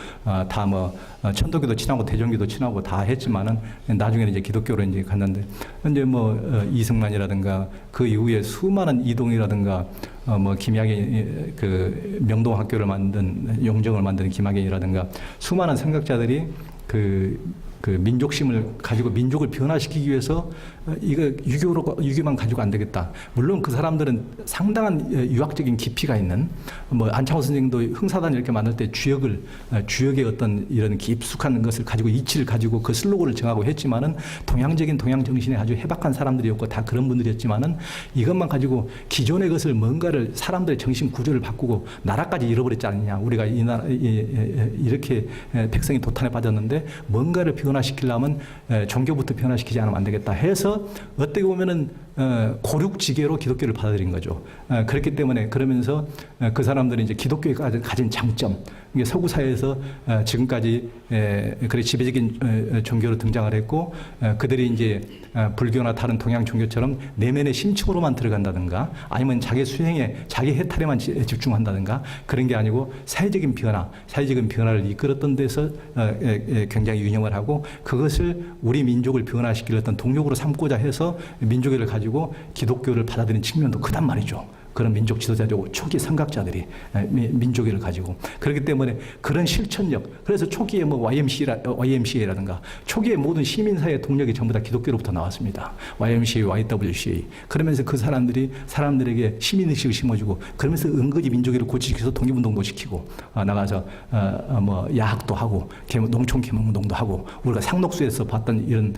다 뭐 천도교도 친하고 대종교도 친하고 다 했지만은 나중에는 이제 기독교로 이제 갔는데 이제 뭐 이승만이라든가 그 이후에 수많은 이동이라든가 뭐 김학의 그 명동학교를 만든 용정을 만든 김학의라든가 수많은 생각자들이 그 민족심을 가지고 민족을 변화시키기 위해서 이거 유교만 가지고 안 되겠다. 물론 그 사람들은 상당한 유학적인 깊이가 있는 뭐 안창호 선생님도 흥사단 이렇게 만들 때 주역의 어떤 이런 깊숙한 것을 가지고 이치를 가지고 그 슬로건을 정하고 했지만은 동양 정신에 아주 해박한 사람들이었고 다 그런 분들이었지만은 이것만 가지고 기존의 것을 뭔가를 사람들의 정신 구조를 바꾸고 나라까지 잃어버렸지 않느냐. 우리가 이 나라 이렇게 백성이 도탄에 빠졌는데 뭔가를 변화시키려면 종교부터 변화시키지 않으면 안 되겠다 해서 어떻게 보면은 고륙지계로 기독교를 받아들인 거죠. 그렇기 때문에 그러면서 그 사람들이 이제 기독교가 가진 장점, 이게 서구 사회에서 지금까지 그래 지배적인 종교로 등장을 했고, 그들이 이제 불교나 다른 동양 종교처럼 내면의 심층으로만 들어간다든가, 아니면 자기 수행에 자기 해탈에만 집중한다든가 그런 게 아니고 사회적인 변화를 이끌었던 데서 굉장히 유념을 하고, 그것을 우리 민족을 변화시킬 어떤 동력으로 삼고자 해서 민족애를 가지고 기독교를 받아들인 측면도 크단 말이죠. 그런 민족 지도자들고 초기 선각자들이 민족애를 가지고, 그렇기 때문에 그런 실천력, 그래서 초기에 뭐 YMCA라든가 초기에 모든 시민사회 동력이 전부 다 기독교로부터 나왔습니다. YMCA, YWCA. 그러면서 그 사람들에게 시민의식을 심어주고, 그러면서 은근히 민족애를 고치기 위해서 독립운동도 시키고, 나가서 뭐 야학도 하고 농촌 계몽운동도 하고, 우리가 상록수에서 봤던 이런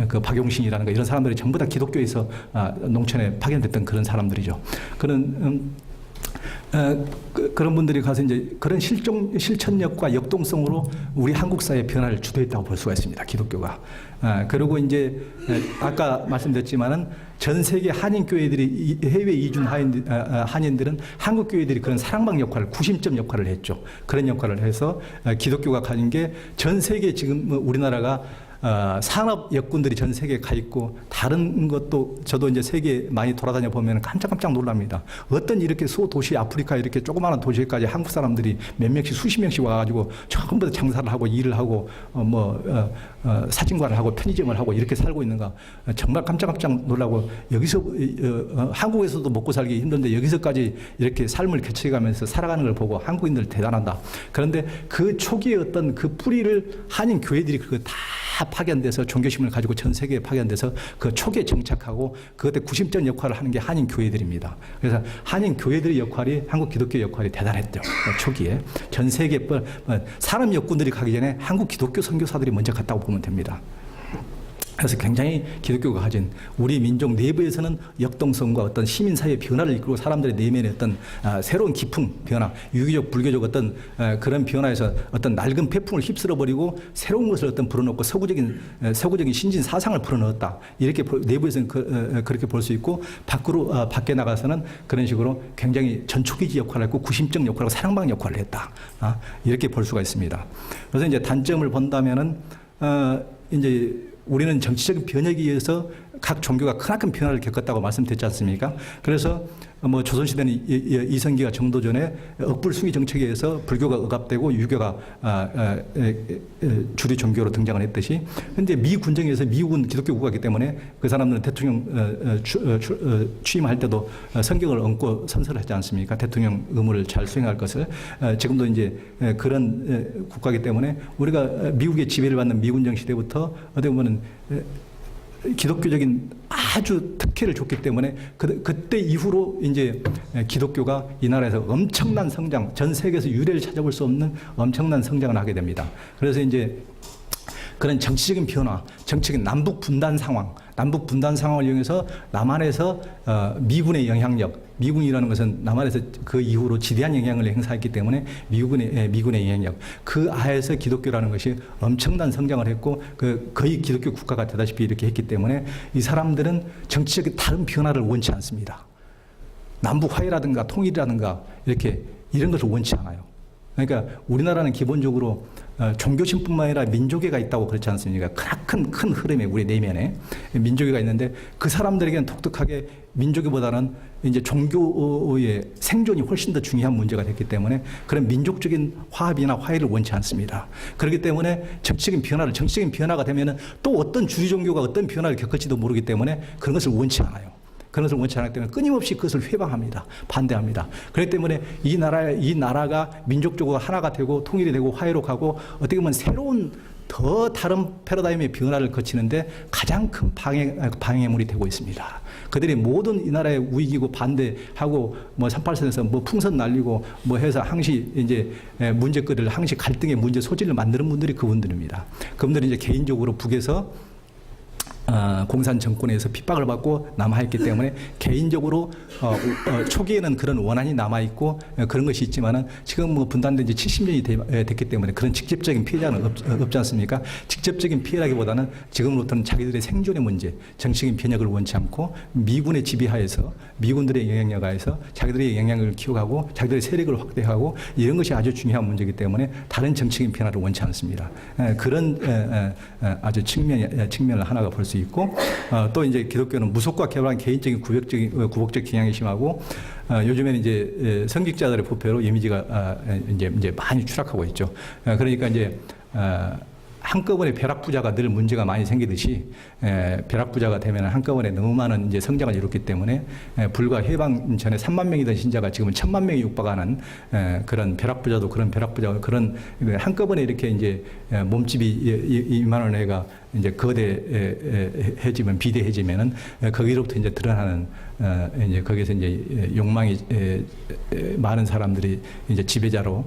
그 박용신이라는 이런 사람들이 전부 다 기독교에서 농촌에 파견됐던 그런 사람들이. 그런 그런 분들이 가서 이제 그런 실천력과 역동성으로 우리 한국 사회의 변화를 주도했다고 볼 수가 있습니다. 기독교가. 그리고 이제 아까 말씀드렸지만은 전 세계 한인 교회들이 해외 이준 한인들은 한국 교회들이 그런 사랑방 역할을, 구심점 역할을 했죠. 그런 역할을 해서 기독교가 가진 게 전 세계 지금 우리나라가 산업 여군들이 전 세계에 가 있고, 다른 것도 저도 이제 세계 많이 돌아다녀 보면 깜짝 놀랍니다. 어떤 이렇게 소도시 아프리카 이렇게 조그마한 도시까지 한국 사람들이 몇 명씩 수십 명씩 와가지고 전부 다 장사를 하고 일을 하고 사진관을 하고 편의점을 하고 이렇게 살고 있는가, 정말 깜짝 놀라고, 여기서 한국에서도 먹고 살기 힘든데 여기서까지 이렇게 삶을 개척해가면서 살아가는 걸 보고 한국인들 대단하다. 그런데 그 초기에 어떤 그 뿌리를 한인 교회들이 그거 다 파견돼서 종교심을 가지고 전 세계에 파견돼서 그 초기에 정착하고 그것에 구심점 역할을 하는 게 한인 교회들입니다. 그래서 한인 교회들의 역할이, 한국 기독교의 역할이 대단했죠. 초기에 전 세계 산업 여군들이 가기 전에 한국 기독교 선교사들이 먼저 갔다고 보면 됩니다. 그래서 굉장히 기독교가 가진 우리 민족 내부에서는 역동성과 어떤 시민사회의 변화를 이끌고 사람들의 내면의 어떤 새로운 깊은 변화, 유교적, 불교적 어떤 그런 변화에서 어떤 낡은 폐풍을 휩쓸어버리고 새로운 것을 어떤 불어넣고 서구적인 신진 사상을 불어넣었다. 이렇게 내부에서는 그렇게 볼 수 있고, 밖에 나가서는 그런 식으로 굉장히 전초기지 역할을 했고, 구심적 역할하고 사랑방 역할을 했다. 이렇게 볼 수가 있습니다. 그래서 이제 단점을 본다면은 이제 우리는 정치적인 변혁에 의해서 각 종교가 크나큰 변화를 겪었다고 말씀드렸지 않습니까? 그래서 뭐 조선시대는 이성기가 정도 전에 억불숭이 정책에 의해서 불교가 억압되고 유교가 주류 종교로 등장을 했듯이, 근데 미 군정에서 미국은 기독교 국가이기 때문에 그 사람들은 대통령 취임할 때도 성경을 얹고 선서를 하지 않습니까? 대통령 의무를 잘 수행할 것을. 지금도 이제 그런 국가이기 때문에 우리가 미국의 지배를 받는 미군정 시대부터 어떻게 보면 기독교적인 아주 특혜를 줬기 때문에 그때 이후로 이제 기독교가 이 나라에서 엄청난 성장, 전 세계에서 유례를 찾아볼 수 없는 엄청난 성장을 하게 됩니다. 그래서 이제 그런 정치적인 변화, 정치적인 남북 분단 상황을 이용해서 남한에서 미군의 영향력, 미군이라는 것은 남한에서 그 이후로 지대한 영향을 행사했기 때문에 미군의 영향력, 그 하에서 기독교라는 것이 엄청난 성장을 했고, 거의 기독교 국가가 되다시피 이렇게 했기 때문에 이 사람들은 정치적인 다른 변화를 원치 않습니다. 남북 화해라든가 통일이라든가 이런 것을 원치 않아요. 그러니까 우리나라는 기본적으로 종교심뿐만 아니라 민족애가 있다고 그렇지 않습니까? 큰 흐름에 우리 내면에 민족애가 있는데, 그 사람들에게는 독특하게 민족애보다는 이제 종교의 생존이 훨씬 더 중요한 문제가 됐기 때문에 그런 민족적인 화합이나 화해를 원치 않습니다. 그렇기 때문에 정치적인 변화가 되면은 또 어떤 주류 종교가 어떤 변화를 겪을지도 모르기 때문에 그런 것을 원치 않아요. 그런 것을 원치 않기 때문에 끊임없이 그것을 회방합니다. 반대합니다. 그렇기 때문에 이 나라가 민족적으로 하나가 되고 통일이 되고 화해로 가고, 어떻게 보면 새로운 더 다른 패러다임의 변화를 거치는데 가장 큰 방해물이 되고 있습니다. 그들이 모든 이 나라의 우익이고 반대하고 38선에서 풍선 날리고 해서 항시 이제 문제거리를, 항시 갈등의 문제 소지를 만드는 분들이 그분들입니다. 그분들이 이제 개인적으로 북에서 공산 정권에서 핍박을 받고 남아있기 때문에 개인적으로 초기에는 그런 원한이 남아있고 그런 것이 있지만은 지금 뭐 분단된 지 70년이 됐기 때문에 그런 직접적인 피해자는 없지 않습니까? 직접적인 피해라기보다는 지금으로부터는 자기들의 생존의 문제, 정치적인 변혁을 원치 않고 미군의 지배하에서 미군들의 영향력 하에서 자기들의 영향력을 키워가고 자기들의 세력을 확대하고 이런 것이 아주 중요한 문제이기 때문에 다른 정치적인 변화를 원치 않습니다. 그런 아주 측면을 하나가 볼 수 있고 또 이제 기독교는 무속과 개발한 개인적인 구복적 경향이 심하고 요즘에는 이제 성직자들의 부패로 이미지가 이제 많이 추락하고 있죠. 그러니까 이제 한꺼번에 벼락부자가 늘 문제가 많이 생기듯이 벼락부자가 되면 한꺼번에 너무 많은 이제 성장을 이뤘기 때문에 불과 해방 전에 3만 명이던 신자가 지금은 1,000만 명이 육박하는 그런 벼락부자도 그런 벼락부자 그런 한꺼번에 이렇게 이제 몸집이 2만 원 애가 이제 거대해지면 비대해지면은 거기로부터 이제 드러나는 이제 거기서 이제 욕망이 많은 사람들이 이제 지배자로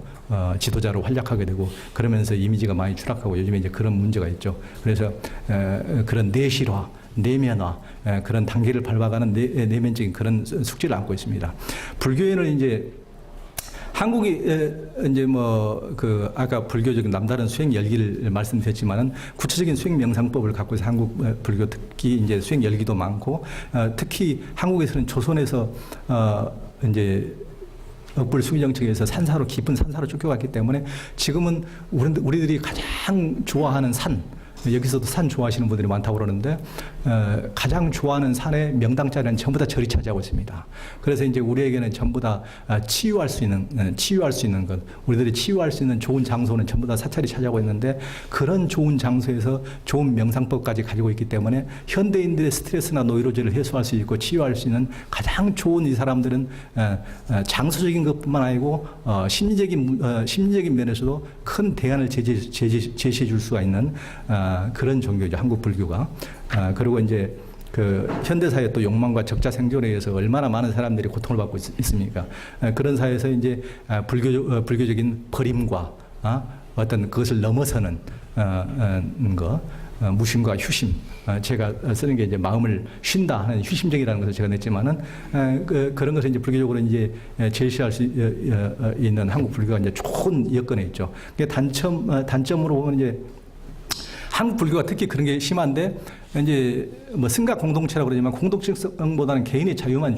지도자로 활약하게 되고 그러면서 이미지가 많이 추락하고 요즘에 이제 그런 문제가 있죠. 그래서 그런 내실화, 내면화 그런 단계를 밟아가는 내면적인 그런 숙제를 안고 있습니다. 불교에는 이제 한국이 이제 뭐 그 아까 불교적인 남다른 수행 열기를 말씀드렸지만은 구체적인 수행 명상법을 갖고 있어 한국 불교 특히 이제 수행 열기도 많고 특히 한국에서는 조선에서 이제 억불 수기정책에서 산사로 깊은 산사로 쫓겨갔기 때문에 지금은 우리들이 가장 좋아하는 산 여기서도 산 좋아하시는 분들이 많다고 그러는데 가장 좋아하는 산의 명당 자리는 전부 다 절이 차지하고 있습니다. 그래서 이제 우리에게는 전부 다 치유할 수 있는 것, 우리들이 치유할 수 있는 좋은 장소는 전부 다 사찰이 차지하고 있는데 그런 좋은 장소에서 좋은 명상법까지 가지고 있기 때문에 현대인들의 스트레스나 노이로제를 해소할 수 있고 치유할 수 있는 가장 좋은 이 사람들은 장소적인 것뿐만 아니고 심리적인 면에서도 큰 대안을 제시해 줄 수가 있는 그런 종교죠. 한국 불교가. 그리고 이제 그 현대사회 또 욕망과 적자 생존에 의해서 얼마나 많은 사람들이 고통을 받고 있습니까? 그런 사회에서 이제 불교적인 버림과 어떤 그것을 넘어서는 무심과 휴심. 제가 쓰는 게 이제 마음을 쉰다 하는 휴심적이라는 것을 제가 냈지만은 그런 것을 이제 불교적으로 이제 제시할 수 있는 한국 불교가 이제 좋은 여건에 있죠. 단점으로 보면 이제 한국 불교가 특히 그런 게 심한데 이제 뭐 승가 공동체라고 그러지만 공동체성보다는 개인의 자유만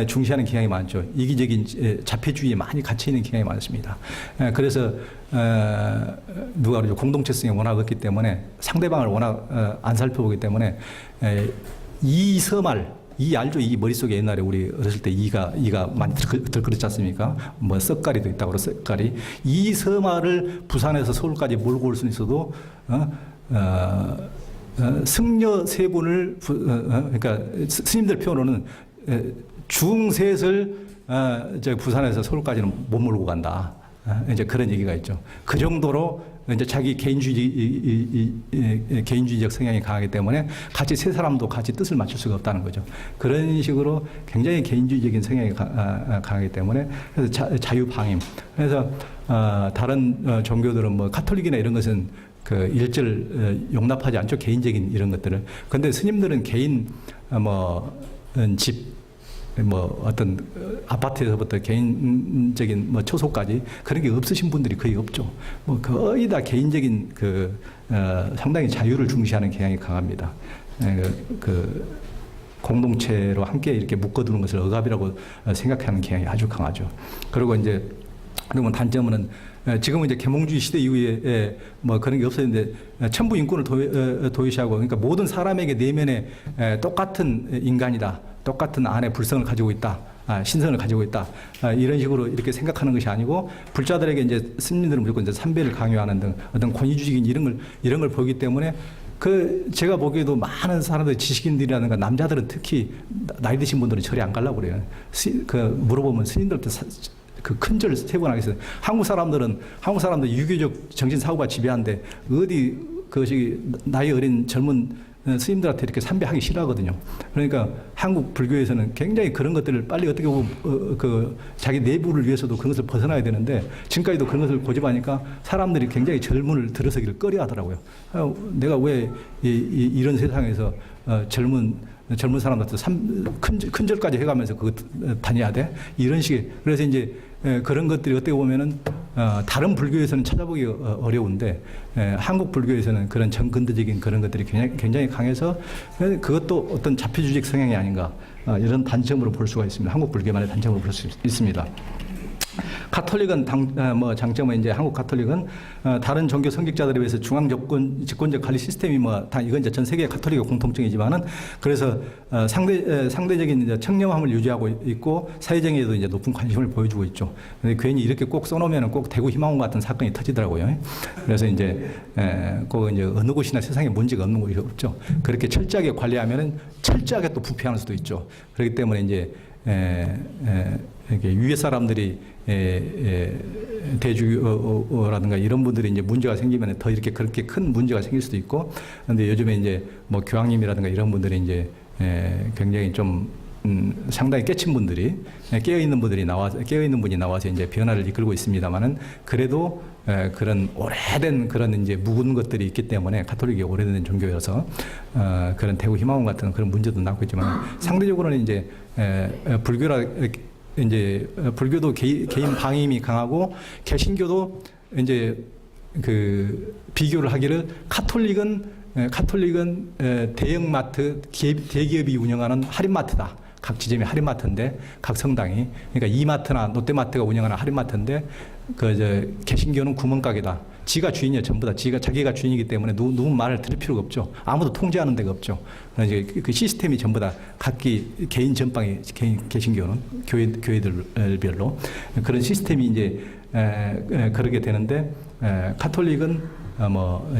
중시하는 경향이 많죠. 이기적인 자폐주의에 많이 갇혀 있는 경향이 많습니다. 그래서 누가 그러죠? 공동체성이 워낙 없기 때문에 상대방을 워낙 안 살펴보기 때문에 이서말 이 알죠? 이 머릿속에 옛날에 우리 어렸을 때 이가 많이 들끓었지 않습니까? 뭐 썩가리도 있다고 그러 썩가리. 이 서말을 부산에서 서울까지 몰고 올 수는 있어도 승려 세 분을 그러니까 스님들 표현으로는 중셋을 부산에서 서울까지는 못 몰고 간다. 이제 그런 얘기가 있죠. 그 정도로 이제 자기 개인주의적 성향이 강하기 때문에 같이 세 사람도 같이 뜻을 맞출 수가 없다는 거죠. 그런 식으로 굉장히 개인주의적인 성향이 강하기 때문에 그래서 자유방임. 그래서 다른 종교들은 뭐 카톨릭이나 이런 것은 그 일절 용납하지 않죠. 개인적인 이런 것들을. 근데 스님들은 개인 집 어떤 아파트에서부터 개인적인 초소까지 그런 게 없으신 분들이 거의 없죠. 거의 다 개인적인 상당히 자유를 중시하는 경향이 강합니다. 공동체로 함께 이렇게 묶어두는 것을 억압이라고 생각하는 경향이 아주 강하죠. 그리고 이제 그러면 단점은 지금은 이제 계몽주의 시대 이후에 그런 게 없었는데 천부 인권을 도외시하고 그러니까 모든 사람에게 내면에 똑같은 인간이다. 똑같은 안에 불성을 가지고 있다. 신성을 가지고 있다. 이런 식으로 이렇게 생각하는 것이 아니고 불자들에게 이제 스님들은 무조건 이제 삼배를 강요하는 등 어떤 권위주의적인 이런 걸 보기 때문에 제가 보기에도 많은 사람들 지식인들이라든가 남자들은 특히 나이 드신 분들은 절에 안 가려고 그래요. 물어보면 스님들한테 그 큰 절 세 번 하겠어요. 한국 사람들 유교적 정신 사고가 지배한데 어디 그것이 나이 어린 젊은 스님들한테 이렇게 삼배하기 싫어하거든요. 그러니까 한국 불교에서는 굉장히 그런 것들을 빨리 어떻게 보면 그 자기 내부를 위해서도 그런 것을 벗어나야 되는데 지금까지도 그런 것을 고집하니까 사람들이 굉장히 절문을 들어서기를 꺼려하더라고요. 내가 왜 이런 세상에서 젊은 사람들한테 큰 절까지 해가면서 그거 다녀야 돼? 이런 식의. 그래서 이제 그런 것들이 어떻게 보면은 다른 불교에서는 찾아보기 어려운데 한국 불교에서는 그런 정근대적인 그런 것들이 굉장히 강해서 그것도 어떤 자폐주직 성향이 아닌가 이런 단점으로 볼 수가 있습니다. 한국 불교만의 단점으로 볼 수 있습니다. 가톨릭은 장점은 이제 한국 가톨릭은 다른 종교 성직자들에 비해서 중앙 집권적 관리 시스템이 이건 이제 전 세계 가톨릭의 공통점이지만은 그래서 상대적인 이제 청렴함을 유지하고 있고 사회정의에도 이제 높은 관심을 보여주고 있죠. 근데 괜히 이렇게 꼭 써놓으면은 꼭 대구 희망원 같은 사건이 터지더라고요. 그래서 이제 꼭 이제 어느 곳이나 세상에 문제가 없는 곳이 없죠. 그렇게 철저하게 관리하면은 철저하게 또 부패하는 수도 있죠. 그렇기 때문에 이제 이렇게 위에 사람들이 대주라든가 이런 분들이 이제 문제가 생기면 더 이렇게 그렇게 큰 문제가 생길 수도 있고, 그런데 요즘에 이제 뭐 교황님이라든가 이런 분들이 이제 굉장히 좀 상당히 깨친 분들이 깨어 있는 분이 나와서 이제 변화를 이끌고 있습니다만은 그래도 그런 오래된 그런 이제 묵은 것들이 있기 때문에 가톨릭이 오래된 종교여서 그런 대구 희망원 같은 그런 문제도 나고 있지만 상대적으로는 이제 불교도 개인 방임이 강하고 개신교도 이제 그 비교를 하기를 카톨릭은 대형마트 대기업이 운영하는 할인마트다. 각 지점이 할인마트인데 각 성당이 그러니까 이마트나 롯데마트가 운영하는 할인마트인데 개신교는 구멍가게다. 지가 주인이야 전부 다. 자기가 주인이기 때문에 누구 말을 들을 필요가 없죠. 아무도 통제하는 데가 없죠. 이제 그 시스템이 전부 다 각기 개인 전방에 개신교는 교회들별로 그런 시스템이 이제 그러게 되는데 가톨릭은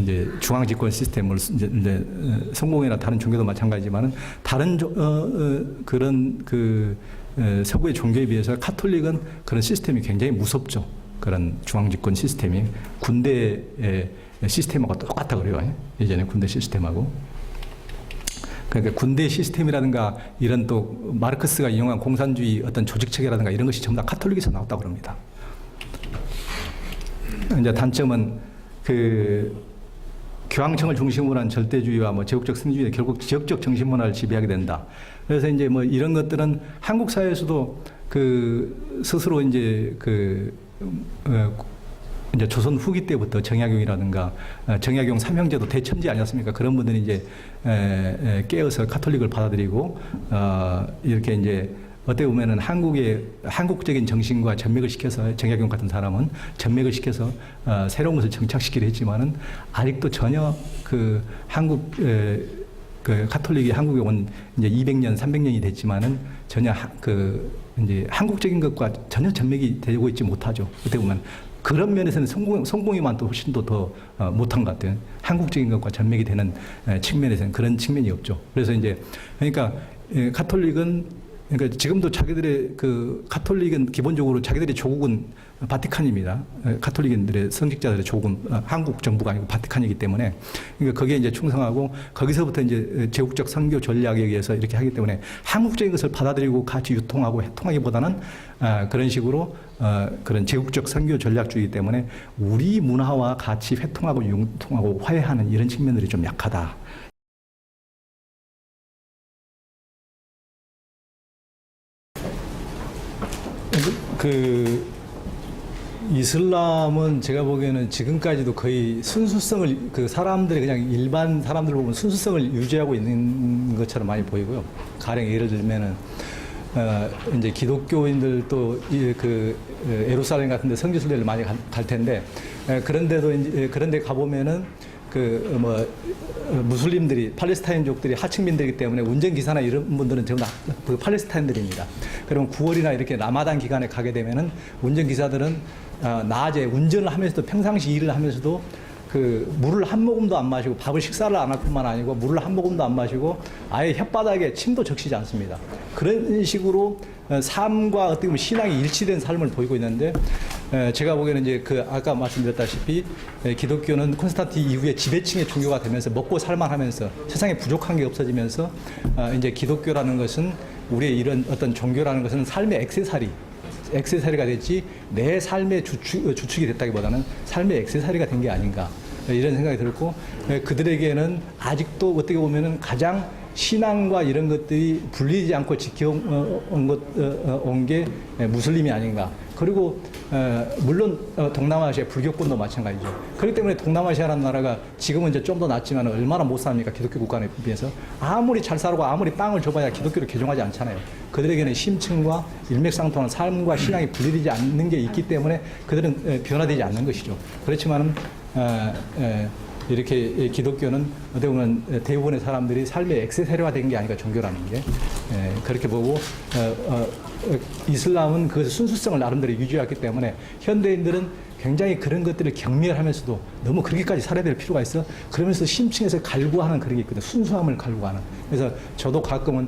이제 중앙 집권 시스템을 이제 성공이나 다른 종교도 마찬가지지만은 다른 그런 서구의 종교에 비해서 가톨릭은 그런 시스템이 굉장히 무섭죠. 그런 중앙 집권 시스템이 군대의 시스템하고 똑같다 그래요. 예전에 군대 시스템하고. 그러니까 군대 시스템이라든가 이런 또 마르크스가 이용한 공산주의 어떤 조직체계라든가 이런 것이 전부 다 가톨릭에서 나왔다고 그럽니다. 이제 단점은 교황청을 중심으로 한 절대주의와 제국적 승리주의 결국 지역적 정신문화를 지배하게 된다. 그래서 이제 이런 것들은 한국 사회에서도 스스로 이제 이제 조선 후기 때부터 정약용이라든가 정약용 삼형제도 대천지 아니었습니까? 그런 분들이 이제 깨어서 가톨릭을 받아들이고 이렇게 이제 어떻게 보면은 한국적인 정신과 전맥을 시켜서 정약용 같은 사람은 전맥을 시켜서 새로운 것을 정착시키려 했지만은 아직도 전혀 한국 가톨릭이 한국에 온 이제 200년, 300년이 됐지만은 전혀 이제 한국적인 것과 전혀 전맥이 되고 있지 못하죠. 어떻게 보면 그런 면에서는 성공이만 또 훨씬 더 못한 것 같아요. 한국적인 것과 전맥이 되는 측면에서는 그런 측면이 없죠. 그래서 이제 그러니까 가톨릭은 그러니까 지금도 자기들의 가톨릭은 기본적으로 자기들의 조국은 바티칸입니다. 가톨릭인들의 성직자들의 조국은 한국 정부가 아니고 바티칸이기 때문에 그러니까 거기에 이제 충성하고 거기서부터 이제 제국적 선교 전략에 의해서 이렇게 하기 때문에 한국적인 것을 받아들이고 같이 유통하고 해통하기보다는 그런 식으로 그런 제국적 선교 전략주의 때문에 우리 문화와 같이 회통하고 융통하고 화해하는 이런 측면들이 좀 약하다. 이슬람은 제가 보기에는 지금까지도 거의 순수성을 사람들이 그냥 일반 사람들 보면 순수성을 유지하고 있는 것처럼 많이 보이고요. 가령 예를 들면은 이제 기독교인들도 예루살렘 같은데 성지순례를 많이 갈 텐데 그런데도 이제 그런데 가보면은 무슬림들이 팔레스타인족들이 하층민들이기 때문에 운전기사나 이런 분들은 전부 다 팔레스타인들입니다. 그럼 9월이나 이렇게 라마단 기간에 가게 되면은 운전기사들은 낮에 운전을 하면서도 평상시 일을 하면서도 물을 한 모금도 안 마시고 식사를 안 할 뿐만 아니고 물을 한 모금도 안 마시고 아예 혓바닥에 침도 적시지 않습니다. 그런 식으로 삶과 어떻게 보면 신앙이 일치된 삶을 보이고 있는데 제가 보기에는 이제 그 아까 말씀드렸다시피 기독교는 콘스탄틴 이후에 지배층의 종교가 되면서 먹고 살만하면서 세상에 부족한 게 없어지면서 이제 기독교라는 것은 우리의 이런 어떤 종교라는 것은 삶의 액세서리가 됐지 내 삶의 주축이 됐다기보다는 삶의 액세서리가 된 게 아닌가 이런 생각이 들었고 그들에게는 아직도 어떻게 보면은 가장 신앙과 이런 것들이 분리되지 않고 지켜온 게 무슬림이 아닌가. 그리고 물론 동남아시아 불교권도 마찬가지죠. 그렇기 때문에 동남아시아라는 나라가 지금은 이제 좀 더 낫지만 얼마나 못 삽니까? 기독교 국가에 비해서. 아무리 잘 살고 아무리 빵을 줘봐야 기독교를 개종하지 않잖아요. 그들에게는 심층과 일맥상통하는 삶과 신앙이 분리되지 않는 게 있기 때문에 그들은 변화되지 않는 것이죠. 그렇지만은 이렇게 기독교는 어떻게 보면 대부분의 사람들이 삶의 액세서리화 된 게 아닌가 종교라는 게 그렇게 보고 이슬람은 그 순수성을 나름대로 유지했기 때문에 현대인들은 굉장히 그런 것들을 경멸하면서도 너무 그렇게까지 살아야 될 필요가 있어 그러면서 심층에서 갈구하는 그런 게 있거든요. 순수함을 갈구하는. 그래서 저도 가끔은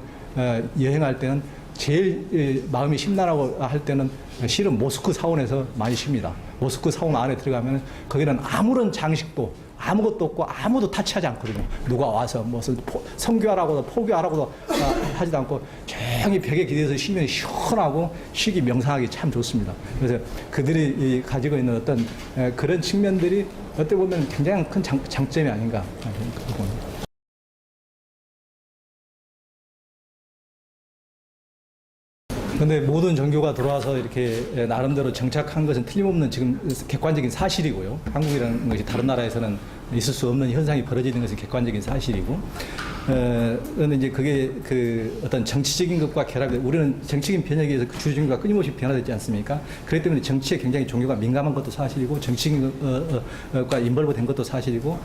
여행할 때는 제일 마음이 심란하고 할 때는 실은 모스크 사원에서 많이 쉽니다. 모스크 사원 안에 들어가면 거기는 아무런 장식도 아무것도 없고 아무도 타치하지 않거든요. 누가 와서 무슨 성교하라고도 포교하라고도 하지도 않고 조용히 벽에 기대서 쉬면 시원하고 쉬기 명상하기 참 좋습니다. 그래서 그들이 가지고 있는 어떤 그런 측면들이 어떻게 보면 굉장히 큰 장점이 아닌가 그렇게 봅니다. 근데 모든 종교가 들어와서 이렇게 나름대로 정착한 것은 틀림없는 지금 객관적인 사실이고요. 한국이라는 것이 다른 나라에서는 있을 수 없는 현상이 벌어지는 것은 객관적인 사실이고, 그런데 이제 그게 그 어떤 정치적인 것과 결합돼 우리는 정치적인 변혁에 의해서 그 주류 종교가 끊임없이 변화되지 않습니까? 그렇기 때문에 정치에 굉장히 종교가 민감한 것도 사실이고 정치적인 것과 인벌브된 것도 사실이고,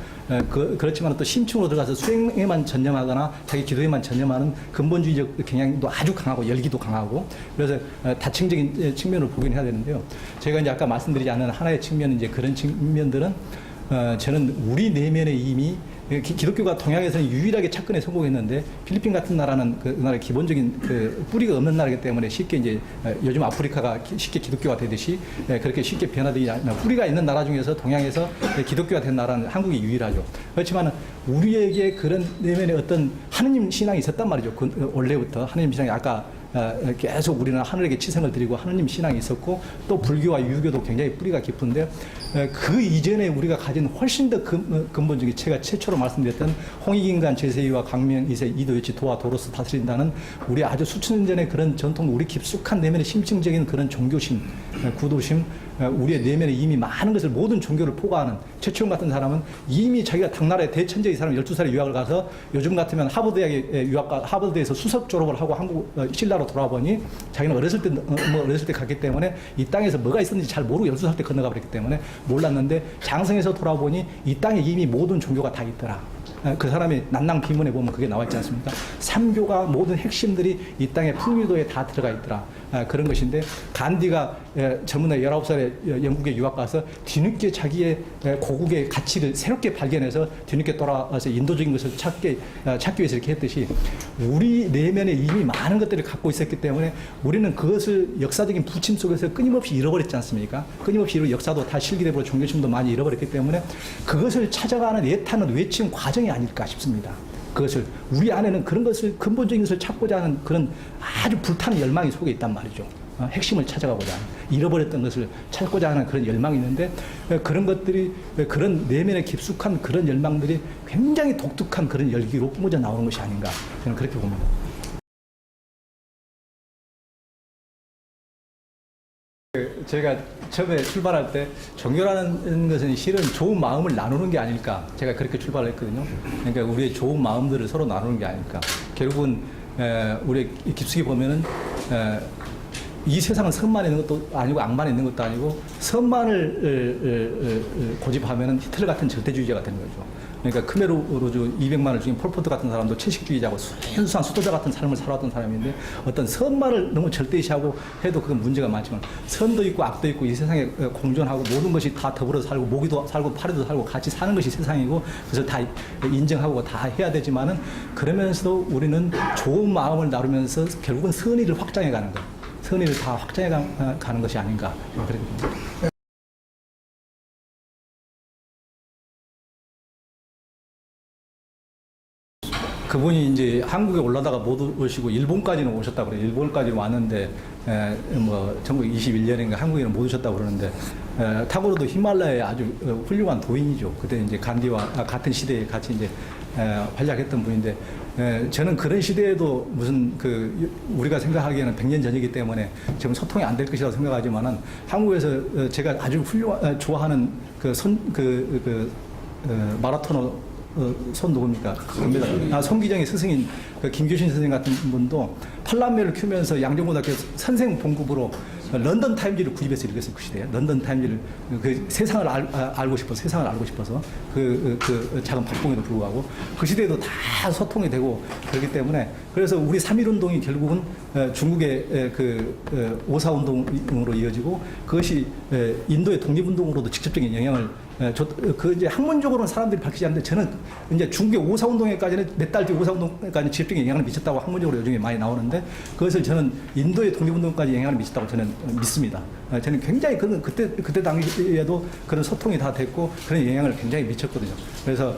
그렇지만 또 심층으로 들어가서 수행에만 전념하거나 자기 기도에만 전념하는 근본주의적 경향도 아주 강하고 열기도 강하고, 그래서 다층적인 측면을 보긴 해야 되는데요. 제가 이제 아까 말씀드리지 않은 하나의 측면은 이제 그런 측면들은 저는 우리 내면에 이미 기독교가 동양에서는 유일하게 착근에 성공했는데 필리핀 같은 나라는 그 나라의 기본적인 그 뿌리가 없는 나라이기 때문에 쉽게 이제 요즘 아프리카가 쉽게 기독교가 되듯이 그렇게 쉽게 변화되지 않는 뿌리가 있는 나라 중에서 동양에서 기독교가 된 나라는 한국이 유일하죠. 그렇지만 우리에게 그런 내면에 어떤 하느님 신앙이 있었단 말이죠. 원래부터 하느님 신앙이 아까 계속 우리는 하늘에게 치성을 드리고 하느님 신앙이 있었고 또 불교와 유교도 굉장히 뿌리가 깊은데 그 이전에 우리가 가진 훨씬 더 근본적인 제가 최초로 말씀드렸던 홍익인간 제세이와 광명 2세 이도일치 도와 도로서 다스린다는 우리 아주 수천 년 전의 그런 전통 우리 깊숙한 내면의 심층적인 그런 종교심 구도심 우리의 내면에 이미 많은 것을 모든 종교를 포괄하는 최초형 같은 사람은 이미 자기가 당나라의 대천재 이 사람 12살에 유학을 가서 요즘 같으면 하버드대학에 하버드에서 수석 졸업을 하고 한국 신라로 돌아보니 자기는 어렸을 때 갔기 때문에 이 땅에서 뭐가 있었는지 잘 모르고 12살 때 건너가 버렸기 때문에 몰랐는데 장성에서 돌아보니 이 땅에 이미 모든 종교가 다 있더라. 그 사람이 난낭 비문에 보면 그게 나와 있지 않습니까? 삼교가 모든 핵심들이 이 땅의 풍류도에 다 들어가 있더라. 그런 것인데 간디가 젊은 나이 19살에 영국에 유학 가서 뒤늦게 자기의 고국의 가치를 새롭게 발견해서 뒤늦게 돌아와서 인도적인 것을 찾기 위해서 이렇게 했듯이 우리 내면에 이미 많은 것들을 갖고 있었기 때문에 우리는 그것을 역사적인 부침 속에서 끊임없이 잃어버렸지 않습니까? 끊임없이 역사도 다 실기되고 종교심도 많이 잃어버렸기 때문에 그것을 찾아가는 애타는 외침 과정이 아닐까 싶습니다. 그것을 우리 안에는 그런 것을 근본적인 것을 찾고자 하는 그런 아주 불타는 열망이 속에 있단 말이죠. 핵심을 찾아가고자 하는 잃어버렸던 것을 찾고자 하는 그런 열망이 있는데 그런 것들이 그런 내면에 깊숙한 그런 열망들이 굉장히 독특한 그런 열기로 뿜어져 나오는 것이 아닌가 저는 그렇게 봅니다. 제가 처음에 출발할 때 종교라는 것은 실은 좋은 마음을 나누는 게 아닐까 제가 그렇게 출발을 했거든요. 그러니까 우리의 좋은 마음들을 서로 나누는 게 아닐까. 결국은 우리 깊숙이 보면은 이 세상은 선만 있는 것도 아니고 악만 있는 것도 아니고 선만을 고집하면은 히틀러 같은 절대주의자가 되는 거죠. 그러니까 크메르루즈 200만을 죽인 폴포트 같은 사람도 채식주의자고 순수한 수도자 같은 삶을 살아왔던 사람인데 어떤 선만을 너무 절대시하고 해도 그건 문제가 많지만 선도 있고 악도 있고 이 세상에 공존하고 모든 것이 다 더불어 살고 모기도 살고 파리도 살고 같이 사는 것이 세상이고 그래서 다 인정하고 다 해야 되지만은 그러면서도 우리는 좋은 마음을 나누면서 결국은 선의를 확장해 가는 거 선의를 다 확장해 가는 것이 아닌가 그렇게 봅니다. 그분이 이제 한국에 올라다가 못 오시고 일본까지는 오셨다고 그래요. 일본까지 왔는데 뭐 1921년인가 한국에는 못 오셨다고 그러는데 탁월호도 히말라야의 아주 훌륭한 도인이죠. 그때 이제 간디와 같은 시대에 같이 이제 활약했던 분인데 저는 그런 시대에도 무슨 우리가 생각하기에는 100년 전이기 때문에 지금 소통이 안 될 것이라고 생각하지만은 한국에서 제가 아주 좋아하는 마라토너 손 누굽니까? 손기정의 스승인 김규신 선생 같은 분도 팔남매를 키우면서 양정고등학교 선생 봉급으로 런던 타임즈를 구입해서 읽었어요. 그 시대에 런던 타임즈를 세상을 알고 싶어서 그 작은 박봉에도 불구하고 그 시대에도 다 소통이 되고 그렇기 때문에 그래서 우리 3.1운동이 결국은 중국의 오사운동으로 이어지고 그것이 인도의 독립운동으로도 직접적인 영향을 이제 학문적으로는 사람들이 밝히지 않는데 저는 이제 중국의 오사운동에까지는 몇 달 뒤 오사운동에까지 직접적인 영향을 미쳤다고 학문적으로 요즘에 많이 나오는데 그것을 저는 인도의 독립운동까지 영향을 미쳤다고 저는 믿습니다. 저는 굉장히 그때 당시에도 그런 소통이 다 됐고 그런 영향을 굉장히 미쳤거든요. 그래서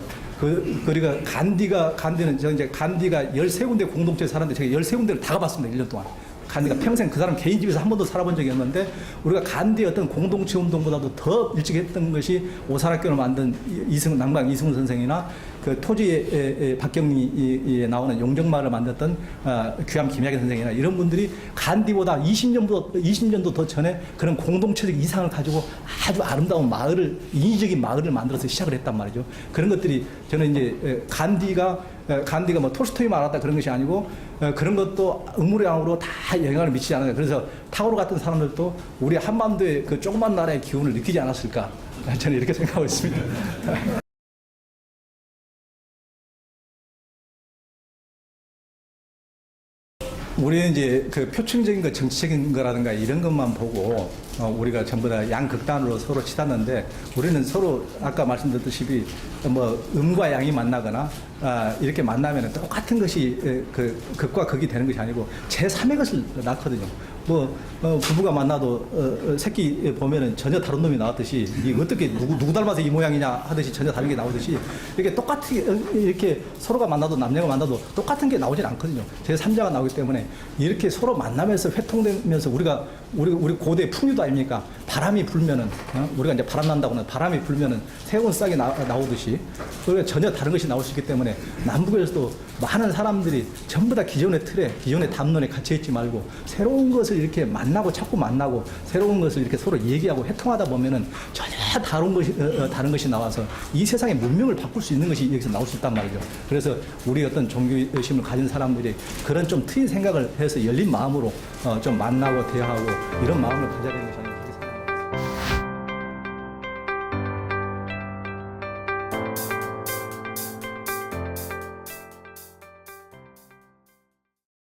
우리가 간디는 저 이제 간디가 13군데 공동체에 살았는데 제가 13군데를 다 가봤습니다. 1년 동안. 간디가 평생 그 사람 개인 집에서 한 번도 살아본 적이 없는데 우리가 간디의 어떤 공동체 운동보다도 더 일찍 했던 것이 오산학교를 만든 남강 이승훈 선생이나 그 토지의 박경리에 나오는 용정마을을 만들었던 귀암 김약의 선생이나 이런 분들이 간디보다 20년도 더 전에 그런 공동체적 이상을 가지고 아주 아름다운 인위적인 마을을 만들어서 시작을 했단 말이죠. 그런 것들이 저는 이제 간디가 뭐 톨스토이 말았다 그런 것이 아니고 그런 것도 음무량으로 다 영향을 미치지 않아요. 그래서 탁월호 같은 사람들도 우리 한반도의 그 조그만 나라의 기운을 느끼지 않았을까 저는 이렇게 생각하고 있습니다. 우리는 이제 그 표층적인 거, 정치적인 거라든가 이런 것만 보고 우리가 전부 다 양극단으로 서로 치닫는데 우리는 서로 아까 말씀드렸듯이 뭐 음과 양이 만나거나 이렇게 만나면 똑같은 것이 극과 극이 되는 것이 아니고 제3의 것을 낳거든요. 부부가 만나도 새끼 보면은 전혀 다른 놈이 나왔듯이 이게 어떻게 누구 닮아서 이 모양이냐 하듯이 전혀 다른 게 나오듯이 이렇게 똑같이 이렇게 서로가 만나도 남녀가 만나도 똑같은 게 나오진 않거든요. 제3자가 나오기 때문에 이렇게 서로 만나면서 회통되면서 우리 고대 풍류도 아닙니까? 바람이 불면은 우리가 이제 바람 난다고 하는 바람이 불면은 새로운 싹이 나오듯이 우리가 전혀 다른 것이 나올 수 있기 때문에 남북에서도 많은 사람들이 전부 다 기존의 틀에 기존의 담론에 갇혀 있지 말고 새로운 것을 이렇게 자꾸 만나고 새로운 것을 이렇게 서로 얘기하고 회통하다 보면은 전혀 다른 것이 나와서 이 세상의 문명을 바꿀 수 있는 것이 여기서 나올 수 있단 말이죠. 그래서 우리 어떤 종교심을 가진 사람들이 그런 좀 트인 생각을 해서 열린 마음으로 좀 만나고 대화하고 이런 마음을 가져야 되는 것이